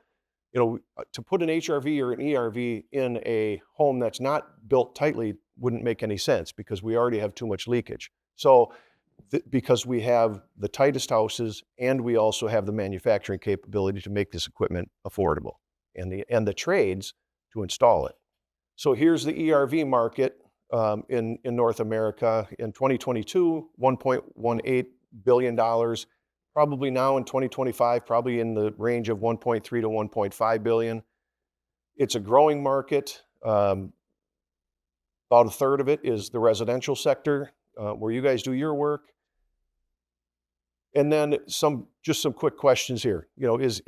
To put an HRV or an ERV in a home that's not built tightly wouldn't make any sense because we already have too much leakage. So because we have the tightest houses and we also have the manufacturing capability to make this equipment affordable and the trades to install it. So here's the ERV market in North America in 2022, $1.18 billion. Probably now in 2025, probably in the range of 1.3 to 1.5 billion. It's a growing market. About a third of it is the residential sector, where you guys do your work. And then just some quick questions here. Is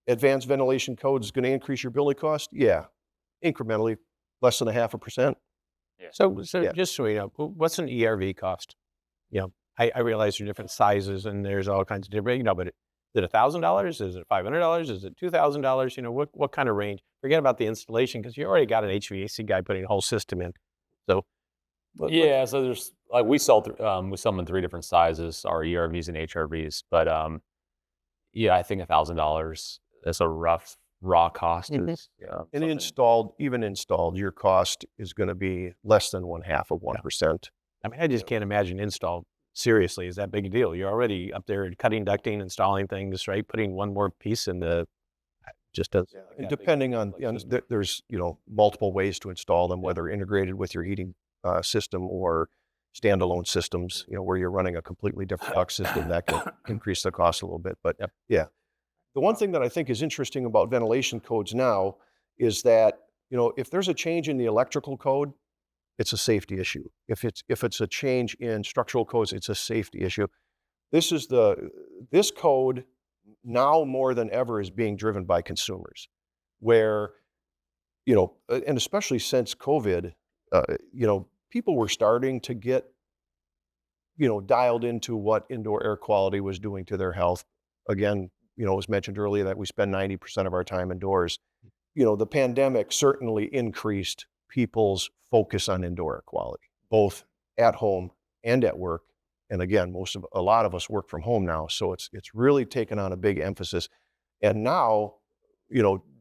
advanced ventilation codes going to increase your building cost? Yeah, incrementally, less than 0.5%. Yeah. So Yeah. just so you know, what's an ERV cost? I realize there are different sizes and there's all kinds of different, but is it $1,000? Is it $500? Is it $2,000? What kind of range? Forget about the installation because you already got an HVAC guy putting a whole system in. So, Yeah, so there's like we sell them in 3 different sizes, our ERVs and HRVs. But yeah, I think $1,000 is a rough raw cost. Is, And even installed, your cost is going to be less than 0.5%. I mean, I just can't imagine install. Seriously, is that big a deal? You're already up there cutting ducting, installing things, right? Putting one more piece in just doesn't. Yeah, seem like and that big depending on, system. there's multiple ways to install them, whether integrated with your heating system or standalone systems, where you're running a completely different duct system that can increase the cost a little bit. But yeah, the one thing that I think is interesting about ventilation codes now is that, if there's a change in the electrical code, it's a safety issue. If it's a change in structural codes, it's a safety issue. This code now more than ever is being driven by consumers, where, and especially since COVID, people were starting to get, dialed into what indoor air quality was doing to their health. Again, it was mentioned earlier that we spend 90% of our time indoors. The pandemic certainly increased people's focus on indoor air quality, both at home and at work. And again, a lot of us work from home now, so it's really taken on a big emphasis. And now,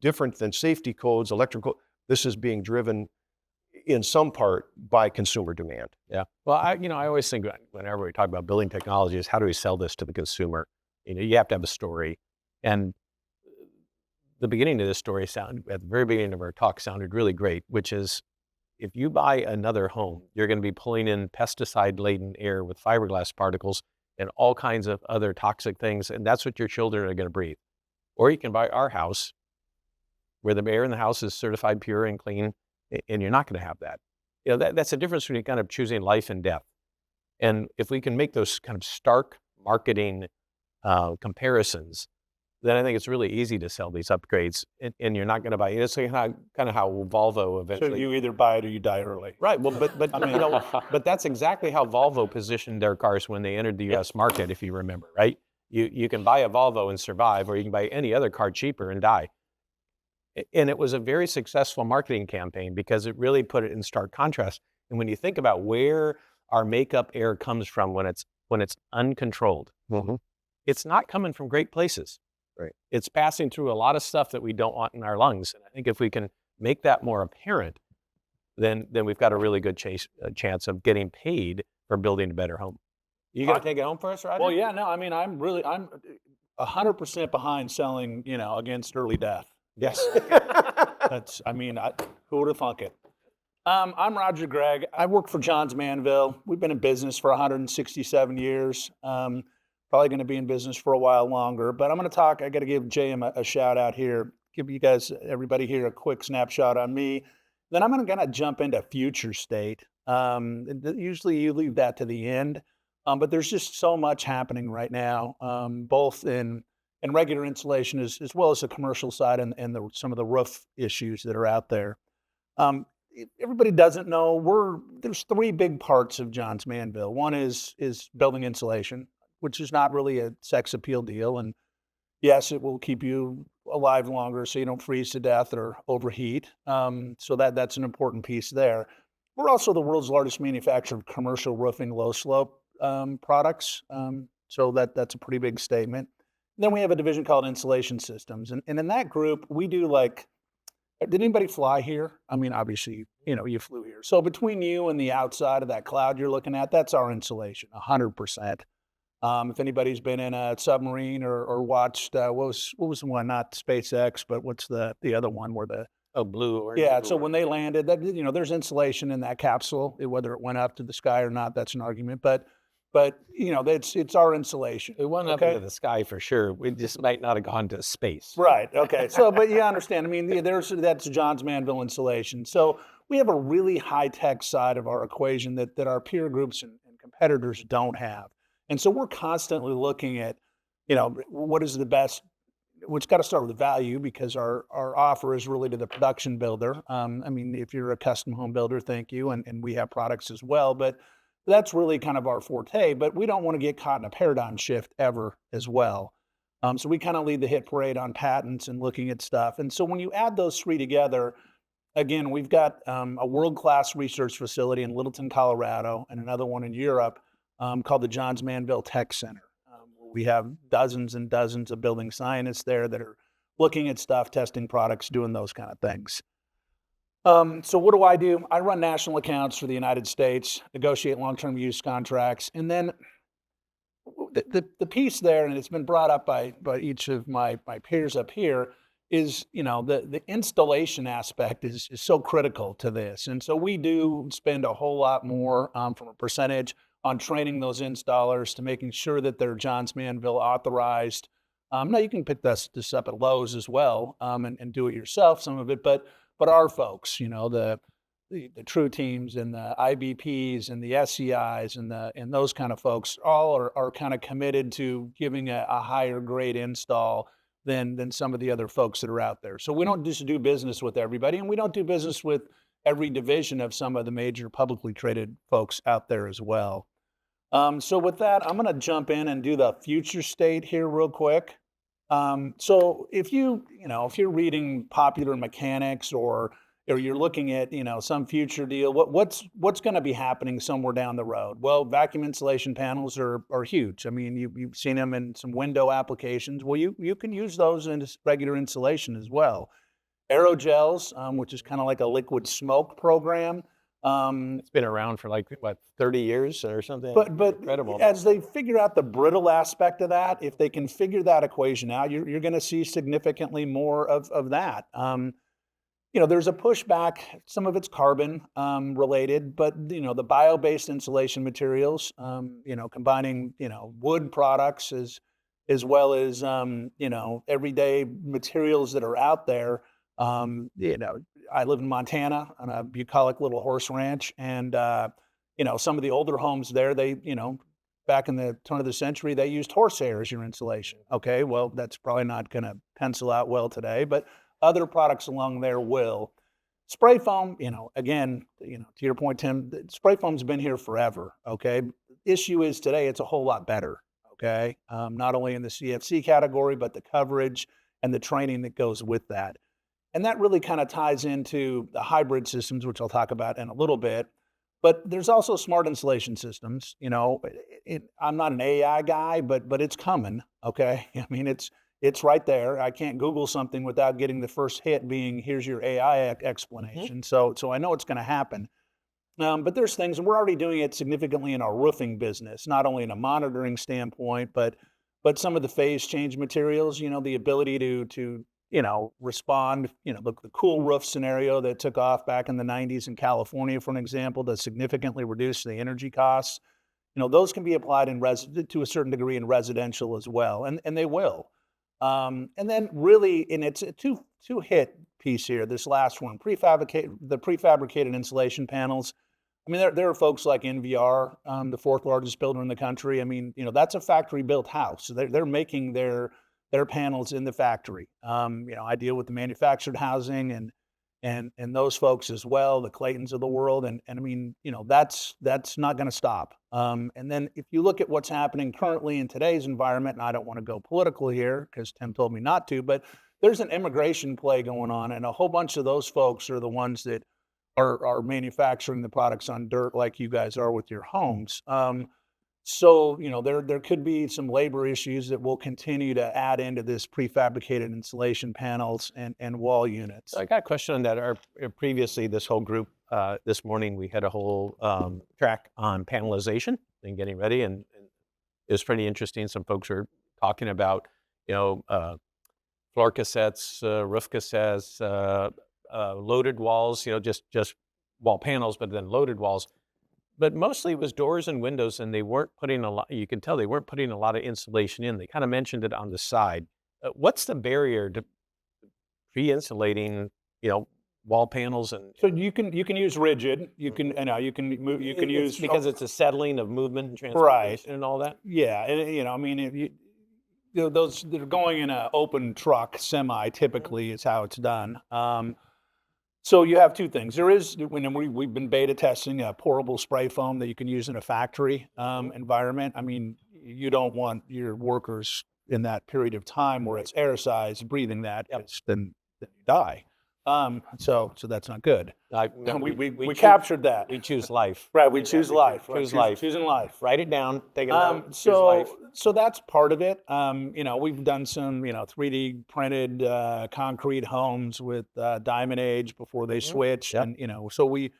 different than safety codes, electrical, this is being driven in some part by consumer demand. Yeah. Well, I always think whenever we talk about building technology is how do we sell this to the consumer? You have to have a story. And the beginning of this story at the very beginning of our talk sounded really great, which is if you buy another home, you're going to be pulling in pesticide-laden air with fiberglass particles and all kinds of other toxic things, and that's what your children are going to breathe. Or you can buy our house, where the air in the house is certified pure and clean, and you're not going to have that. That's the difference between kind of choosing life and death. And if we can make those kind of stark marketing comparisons, then I think it's really easy to sell these upgrades, and you're not going to buy it. It's kind of how Volvo eventually. So you either buy it or you die early. Right. Well, but but that's exactly how Volvo positioned their cars when they entered the U.S. market. If you remember, right? You can buy a Volvo and survive, or you can buy any other car cheaper and die. And it was a very successful marketing campaign because it really put it in stark contrast. And when you think about where our makeup air comes from when it's uncontrolled, it's not coming from great places. Right. It's passing through a lot of stuff that we don't want in our lungs. And I think if we can make that more apparent, then we've got a really good chance of getting paid for building a better home. You going to take it home for us, Roger? Well, yeah, no, I mean, I'm 100% behind selling, against early death. Yes. Who would have thunk it? I'm Roger Gregg. I work for Johns Manville. We've been in business for 167 years. Probably going to be in business for a while longer, but I'm going to talk. I got to give JM a shout out here. Give you guys, everybody here, a quick snapshot on me. Then I'm going to jump into future state. Usually you leave that to the end, but there's just so much happening right now, both in regular insulation as well as the commercial side and some of the roof issues that are out there. Everybody doesn't know there's 3 big parts of Johns Manville. One is building insulation. which is not really a sex appeal deal. And yes, it will keep you alive longer so you don't freeze to death or overheat. So that's an important piece there. We're also the world's largest manufacturer of commercial roofing low slope products. So that's a pretty big statement. Then we have a division called Insulation Systems. And in that group, we do like, did anybody fly here? I mean, obviously, you flew here. So between you and the outside of that cloud you're looking at, that's our insulation, 100%. If anybody's been in a submarine or watched, what was the one, not SpaceX, but what's the other one where the, Blue or yeah, so when they landed, that there's insulation in that capsule. Whether it went up to the sky or not, that's an argument. But it's our insulation. we went up okay? into the sky for sure. We just might not have gone to space. Right. Okay. So, but you understand. I mean, that's John's Manville insulation. So we have a really high tech side of our equation that our peer groups and competitors don't have. And so we're constantly looking at, what is the best. It's got to start with value because our offer is really to the production builder. I mean, if you're a custom home builder, thank you. And we have products as well, but that's really kind of our forte, but we don't want to get caught in a paradigm shift ever as well. So we kind of lead the hit parade on patents and looking at stuff. And so when you add those three together, again, we've got a world-class research facility in Littleton, Colorado, and another one in Europe called the Johns Manville Tech Center. We have dozens and dozens of building scientists there that are looking at stuff, testing products, doing those kind of things. So what do? I run national accounts for the United States, negotiate long-term use contracts, and then the piece there, and it's been brought up by each of my peers up here, is the installation aspect is so critical to this, and so we do spend a whole lot more from a percentage on training those installers to making sure that they're Johns Manville authorized. Now you can pick this up at Lowe's as well and do it yourself, some of it, but our folks, the True Teams and the IBPs and the SCIs and those kind of folks all are kind of committed to giving a higher grade install than some of the other folks that are out there. So we don't just do business with everybody, and we don't do business with every division of some of the major publicly traded folks out there as well. So with that, I'm going to jump in and do the future state here real quick. So if you're reading Popular Mechanics or you're looking at, some future deal, what's going to be happening somewhere down the road? Well, vacuum insulation panels are huge. I mean, you've seen them in some window applications. Well, you can use those in regular insulation as well. Aerogels, which is kind of like a liquid smoke program. It's been around for 30 years or something. But incredible. As they figure out the brittle aspect of that, if they can figure that equation out, you're going to see significantly more of that. There's a pushback. Some of it's carbon related, but the bio-based insulation materials, combining wood products as well as everyday materials that are out there. I live in Montana on a bucolic little horse ranch, and some of the older homes there, they back in the turn of the century, they used horsehair as your insulation. Okay, well, that's probably not going to pencil out well today, but other products along there will. Spray foam, again, to your point, Tim, spray foam's been here forever. Okay, issue is today it's a whole lot better. Okay, not only in the CFC category, but the coverage and the training that goes with that. And that really kind of ties into the hybrid systems, which I'll talk about in a little bit. But there's also smart insulation systems. I'm not an AI guy, but it's coming. Okay, I mean it's right there. I can't Google something without getting the first hit being here's your AI explanation. So I know it's going to happen. But there's things, and we're already doing it significantly in our roofing business, not only in a monitoring standpoint, but some of the phase change materials. The ability to respond, the cool roof scenario that took off back in the 90s in California, for an example, to significantly reduce the energy costs. Those can be applied to a certain degree in residential as well, and they will. And then really, and it's a two hit piece here, this last one, the prefabricated insulation panels. I mean, there are folks like NVR, the fourth largest builder in the country. I mean, that's a factory built house. So they're making their panels in the factory. I deal with the manufactured housing, and and those folks as well, the Claytons of the world, and I mean, that's not going to stop. And then if you look at what's happening currently in today's environment, and I don't want to go political here because Tim told me not to, but there's an immigration play going on, and a whole bunch of those folks are the ones that are manufacturing the products on dirt, like you guys are with your homes. So, there could be some labor issues that will continue to add into this prefabricated insulation panels and wall units. I got a question on that. Previously, this whole group, this morning, we had a whole track on panelization and getting ready, and it was pretty interesting. Some folks were talking about, floor cassettes, roof cassettes, loaded walls, just wall panels, but then loaded walls. But mostly it was doors and windows, and they weren't putting a lot, you can tell they weren't putting a lot of insulation in. They kind of mentioned it on the side. What's the barrier to pre-insulating, wall panels? And So you can use rigid. You can use because it's a settling of movement and Right. transportation and all that. Yeah, and I mean, if those that are going in an open truck semi typically is how it's done. So you have two things. There is, when we've been beta testing a pourable spray foam that you can use in a factory environment. I mean, you don't want your workers in that period of time where it's air size breathing that, then you die. So that's not good. We captured that. We choose life. Right, we choose life. Choose life. Choosing life. Write it down. Take it out. Choose life. So that's part of it. We've done some, 3D printed concrete homes with Diamond Age before they switched, Yep. and so we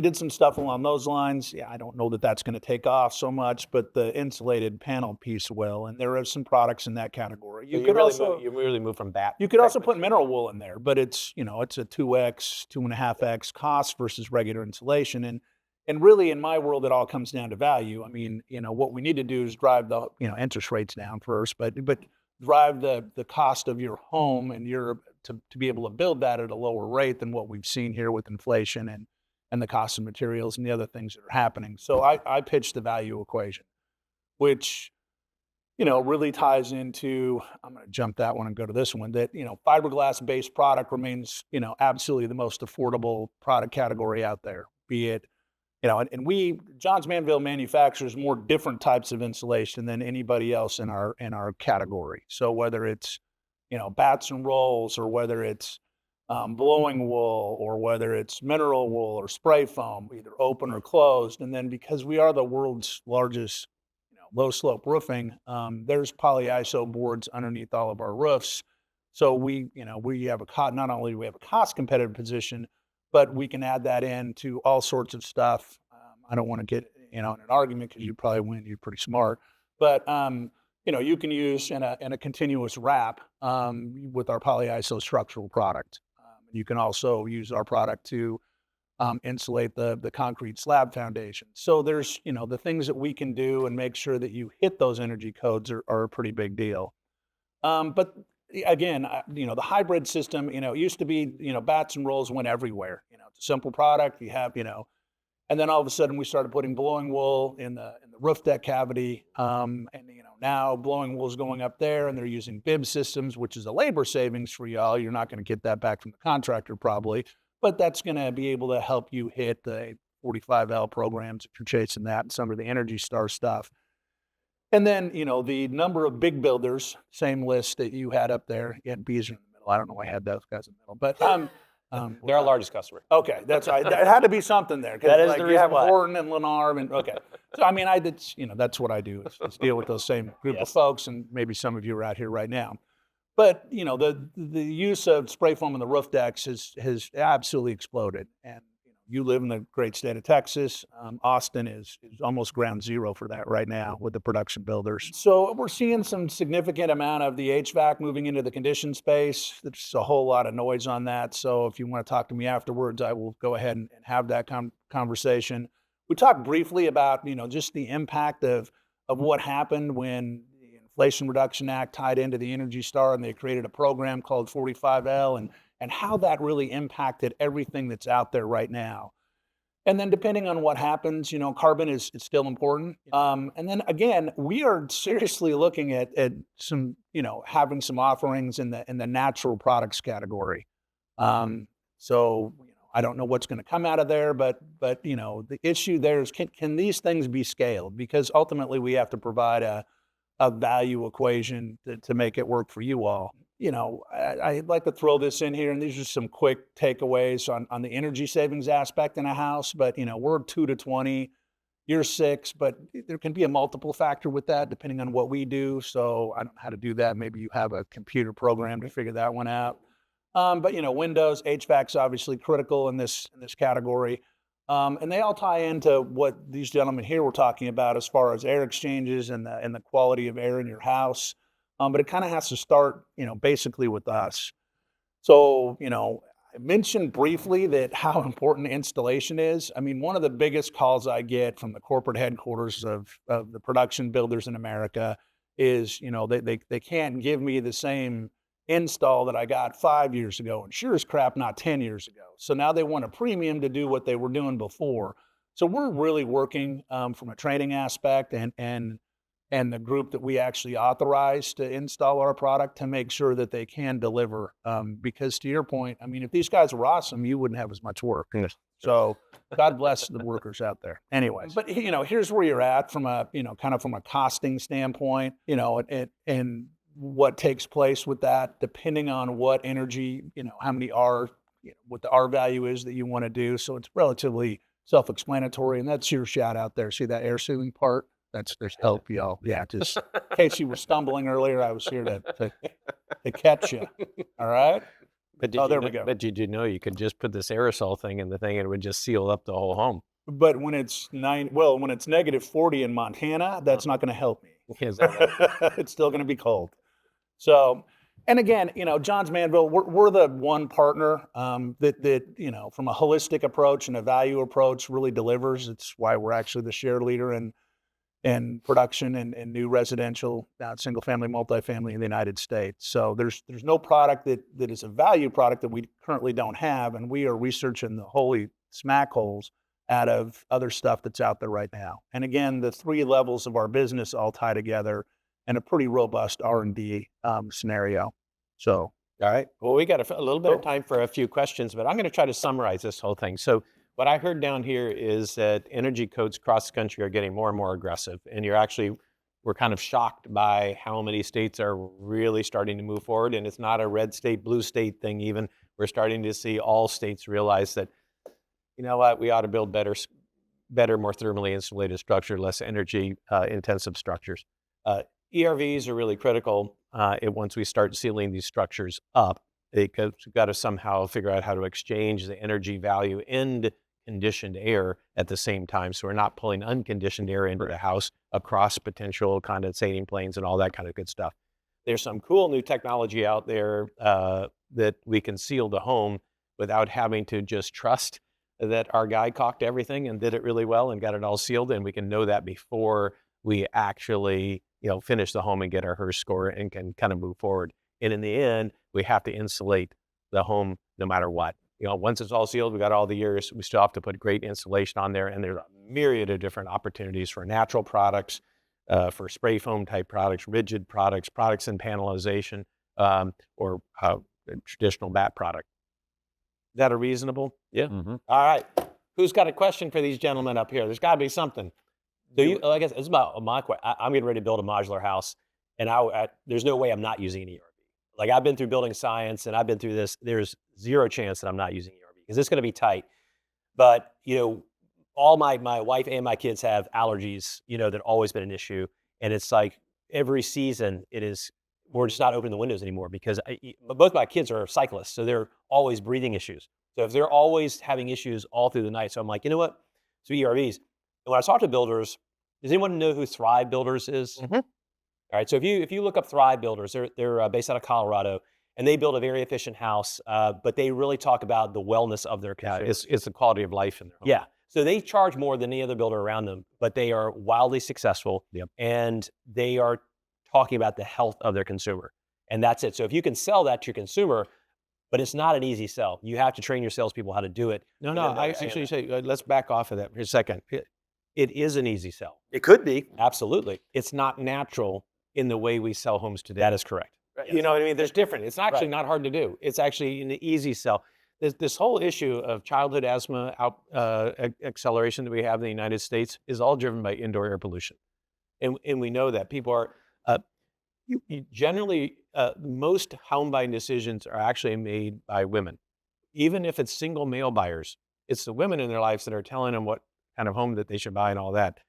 did some stuff along those lines. Yeah, I don't know that that's going to take off so much, but the insulated panel piece will, and there are some products in that category. You really move from that. You could also put mineral wool in there, but it's a 2x, 2.5x cost versus regular insulation. And really, in my world, it all comes down to value. I mean, what we need to do is drive the interest rates down first, but drive the cost of your home and to be able to build that at a lower rate than what we've seen here with inflation and the cost of materials and the other things that are happening. So I pitched the value equation, which really ties into, I'm going to jump that one and go to this one, that, fiberglass-based product remains, absolutely the most affordable product category out there, be it, and Johns Manville manufactures more different types of insulation than anybody else in our category. So whether it's, bats and rolls, or whether it's blowing wool, or whether it's mineral wool or spray foam, either open or closed. And then because we are the world's largest low slope roofing, there's polyiso boards underneath all of our roofs. So we have not only do we have a cost competitive position, but we can add that in to all sorts of stuff. I don't want to get in an argument because you probably win. You're pretty smart, but you can use in a continuous wrap with our polyiso structural product. You can also use our product to insulate the concrete slab foundation. So there's, the things that we can do and make sure that you hit those energy codes are a pretty big deal. But again, the hybrid system, it used to be, bats and rolls went everywhere. It's a simple product. You have, and then all of a sudden we started putting blowing wool in the roof deck cavity. And now blowing wool is going up there, and they're using bib systems, which is a labor savings for y'all. You're not going to get that back from the contractor probably, but that's going to be able to help you hit the 45L programs if you're chasing that and some of the Energy Star stuff. And then, the number of big builders, same list that you had up there. You had Beazer in the middle. I don't know why I had those guys in the middle, but They're our largest customer. okay, that's right. It had to be something there. That is like, the you reason have why. Horton and Lennar, and okay. So I mean, that's what I do is deal with those same group of folks, and maybe some of you are out here right now. But the use of spray foam in the roof decks has absolutely exploded, and you live in the great state of Texas. Austin is almost ground zero for that right now with the production builders. So we're seeing some significant amount of the HVAC moving into the conditioned space. There's a whole lot of noise on that. So if you want to talk to me afterwards, I will go ahead and have that conversation. We talked briefly about, just the impact of what happened when the Inflation Reduction Act tied into the Energy Star, and they created a program called 45L, and how that really impacted everything that's out there right now. And then depending on what happens, carbon is still important. And then again, we are seriously looking at some, having some offerings in the natural products category. So, I don't know what's going to come out of there, but the issue there is can these things be scaled? Because ultimately we have to provide a value equation to make it work for you all. I'd like to throw this in here, and these are some quick takeaways on the energy savings aspect in a house. But we're 2 to 20, you're 6, but there can be a multiple factor with that depending on what we do. So I don't know how to do that. Maybe you have a computer program to figure that one out. But windows, HVAC's obviously critical in this category. And they all tie into what these gentlemen here were talking about as far as air exchanges and the quality of air in your house. But it kind of has to start, basically with us. So, I mentioned briefly that how important installation is. I mean, one of the biggest calls I get from the corporate headquarters of the production builders in America is, they can't give me the same install that I got 5 years ago, and sure as crap not 10 years ago. So now they want a premium to do what they were doing before. So we're really working from a training aspect and the group that we actually authorize to install our product to make sure that they can deliver. Because to your point, I mean, if these guys were awesome, you wouldn't have as much work. So God bless the workers out there. Anyways, but here's where you're at from a, kind of from a costing standpoint, and what takes place with that, depending on what energy, how many R, what the R value is that you want to do. So it's relatively self-explanatory, and that's your shout out there. See that air sealing part? That's to help y'all. Yeah, just in case you were stumbling earlier, I was here to catch you. All right. But there we go. But did you know you could just put this aerosol thing in the thing and it would just seal up the whole home? But when it's when it's negative 40 in Montana, that's not going to help me. It's still going to be cold. So, and again, John's Manville, we're the one partner that from a holistic approach and a value approach really delivers. It's why we're actually the share leader in production and new residential, single family, multifamily in the United States. So there's no product that is a value product that we currently don't have, and we are researching the holy smack holes out of other stuff that's out there right now. And again, the 3 levels of our business all tie together in a pretty robust R&D scenario. So, all right. Well, we got a little bit of time for a few questions, but I'm going to try to summarize this whole thing. So what I heard down here is that energy codes across the country are getting more and more aggressive, and we're kind of shocked by how many states are really starting to move forward. And it's not a red state, blue state thing even. We're starting to see all states realize that, you know what, we ought to build better, more thermally insulated structure, less energy intensive structures. ERVs are really critical. Once we start sealing these structures up, because we've got to somehow figure out how to exchange the energy value and conditioned air at the same time. So we're not pulling unconditioned air into the house across potential condensating planes and all that kind of good stuff. There's some cool new technology out there that we can seal the home without having to just trust that our guy caulked everything and did it really well and got it all sealed. And we can know that before we actually, finish the home and get our HERS score and can kind of move forward. And in the end, we have to insulate the home no matter what. Once it's all sealed, we got all the years, we still have to put great insulation on there. And there's a myriad of different opportunities for natural products, for spray foam type products, rigid products, products in panelization, or traditional bat product. Is that a reasonable? Yeah. Mm-hmm. All right. Who's got a question for these gentlemen up here? There's got to be something. I guess it's about my question. I'm getting ready to build a modular house, and there's no way I'm not using an ERV. Like, I've been through building science, and I've been through this. There's zero chance that I'm not using ERV because it's going to be tight. But, all my wife and my kids have allergies, that have always been an issue. And it's like every season we're just not opening the windows anymore because both my kids are cyclists. So they're always breathing issues. So if they're always having issues all through the night, so I'm like, you know what? So ERVs. And when I talk to builders, does anyone know who Thrive Builders is? Mm-hmm. All right. So if you look up Thrive Builders, they're based out of Colorado, and they build a very efficient house, but they really talk about the wellness of their consumers. It's the quality of life in their home. Yeah. So they charge more than any other builder around them, but they are wildly successful. Yep. And they are talking about the health of their consumer. And that's it. So if you can sell that to your consumer, but it's not an easy sell. You have to train your salespeople how to do it. No, I actually say, let's back off of that for a second. It is an easy sell. It could be. Absolutely. It's not natural in the way we sell homes today. That is correct. Right. You know what I mean? There's different. It's actually not hard to do. It's actually an easy sell. this whole issue of childhood asthma acceleration that we have in the United States is all driven by indoor air pollution. And we know that people are, generally, most home buying decisions are actually made by women. Even if it's single male buyers, it's the women in their lives that are telling them what kind of home that they should buy and all that.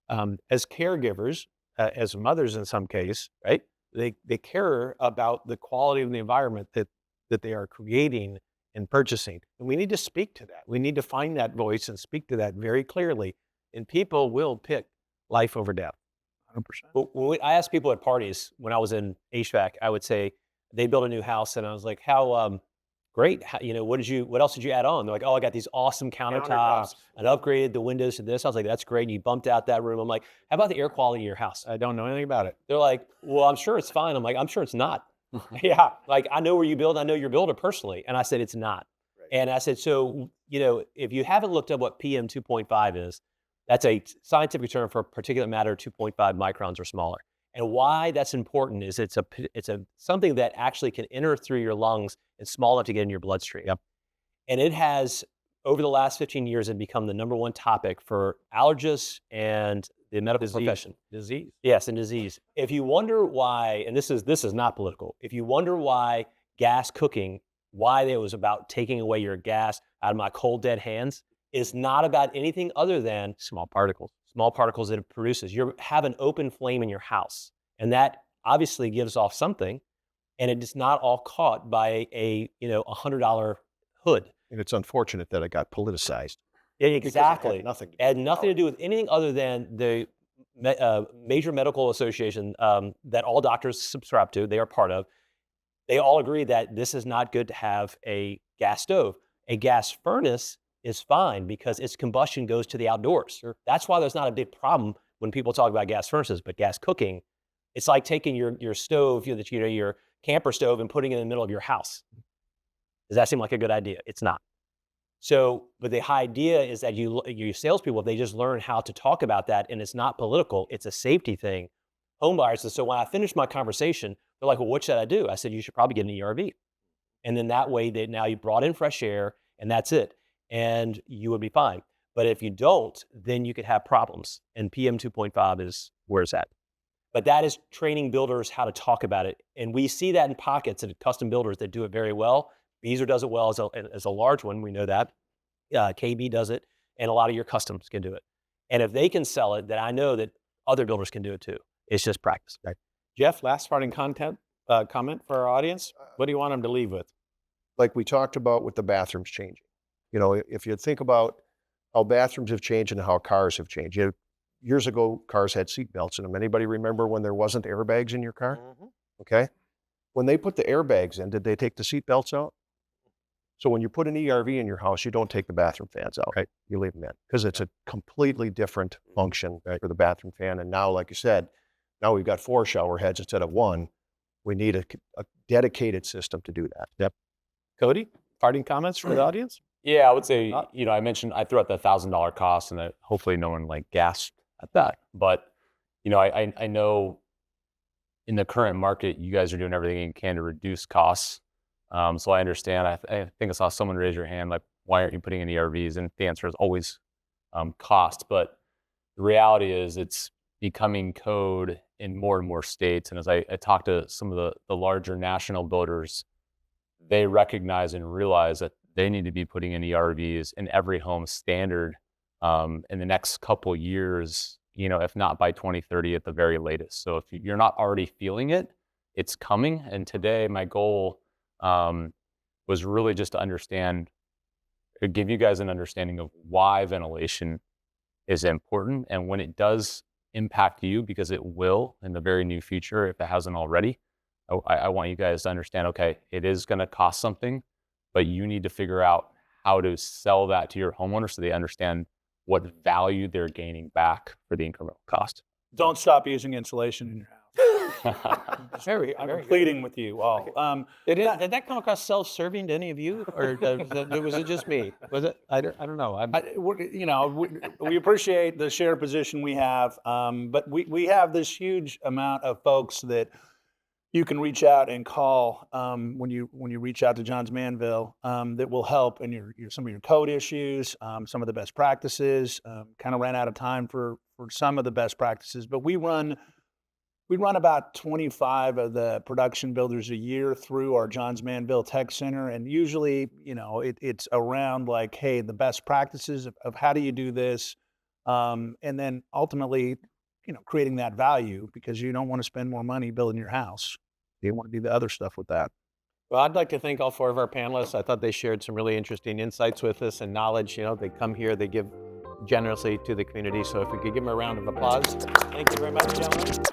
As caregivers, as mothers in some case, right? They care about the quality of the environment that they are creating and purchasing. And we need to speak to that. We need to find that voice and speak to that very clearly. And people will pick life over death. 100%. But I asked people at parties when I was in HVAC, I would say they built a new house, and I was like, "How great? How, what else did you add on?" They're like, "Oh, I got these awesome countertops. I upgraded the windows to this." I was like, "That's great." And you bumped out that room. I'm like, "How about the air quality in your house?" I don't know anything about it. They're like, "Well, I'm sure it's fine." I'm like, "I'm sure it's not." Yeah, like I know where you build. I know your builder personally, and I said it's not. Right. And I said, so if you haven't looked up what PM 2.5 is, that's a scientific term for particulate matter 2.5 microns or smaller. And why that's important is it's something that actually can enter through your lungs and small enough to get in your bloodstream. Yep. And it has, over the last 15 years, it become the #1 topic for allergists and the medical profession. Disease. Yes, and disease. If you wonder why, and this is not political, if you wonder why gas cooking, why it was about taking away your gas out of my cold, dead hands, is not about anything other than Small particles. small particles that it produces. You have an open flame in your house, and that obviously gives off something, and it is not all caught by a $100 hood. And it's unfortunate that it got politicized. Yeah, because exactly. It had nothing to do It had with nothing to do with anything other than the major medical association that all doctors subscribe to. They are part of. They all agree that this is not good to have a gas stove. A gas furnace is fine because its combustion goes to the outdoors. Sure. That's why there's not a big problem when people talk about gas furnaces, but gas cooking, it's like taking your stove, your camper stove, and putting it in the middle of your house. Does that seem like a good idea? It's not. So, but the idea is that you salespeople, if they just learn how to talk about that, and it's not political, it's a safety thing. Home buyers, so when I finished my conversation, they're like, "Well, what should I do?" I said, "You should probably get an ERV." And then that way, now you brought in fresh air, and that's it. And you would be fine. But if you don't, then you could have problems. And PM 2.5 is where it's at. But that is training builders how to talk about it. And we see that in pockets of custom builders that do it very well. Beazer does it well as a large one. We know that. KB does it. And a lot of your customs can do it. And if they can sell it, then I know that other builders can do it too. It's just practice. Right. Jeff, last parting comment for our audience. What do you want them to leave with? Like we talked about with the bathrooms changing. If you think about how bathrooms have changed and how cars have changed. Years ago, cars had seat belts in them. Anybody remember when there wasn't airbags in your car? Mm-hmm. Okay. When they put the airbags in, did they take the seat belts out? So when you put an ERV in your house, you don't take the bathroom fans out. Right. You leave them in because it's a completely different function for the bathroom fan. And now, like you said, now we've got 4 shower heads instead of 1. We need a dedicated system to do that. Yep. Cody, parting comments for the audience? Yeah, I would say, I mentioned, I threw out the $1,000 cost, and hopefully no one gasped at that. But, I know in the current market, you guys are doing everything you can to reduce costs. So I understand. I think I saw someone raise your hand, like, why aren't you putting in ERVs? And the answer is always cost. But the reality is it's becoming code in more and more states. And as I talk to some of the larger national builders, they recognize and realize that they need to be putting in ERVs in every home standard in the next couple years, if not by 2030 at the very latest. So if you're not already feeling it, it's coming. And today my goal was really just to give you guys an understanding of why ventilation is important. And when it does impact you, because it will in the very near future, if it hasn't already, I want you guys to understand, okay, it is going to cost something, but you need to figure out how to sell that to your homeowner so they understand what value they're gaining back for the incremental cost. Don't stop using insulation in your house. I'm pleading with you all. Did that come across self-serving to any of you, or was it just me? Was it? I don't know. We appreciate the shared position we have, but we have this huge amount of folks that you can reach out and call when you reach out to John's Manville that will help in your some of your code issues, some of the best practices. Kind of ran out of time for some of the best practices, but we run about 25 of the production builders a year through our John's Manville Tech Center, and usually, it's around like, hey, the best practices of how do you do this, and then ultimately, creating that value, because you don't want to spend more money building your house. You want to do the other stuff with that. Well, I'd like to thank all 4 of our panelists. I thought they shared some really interesting insights with us and knowledge. They come here, they give generously to the community. So if we could give them a round of applause. Thank you very much, gentlemen.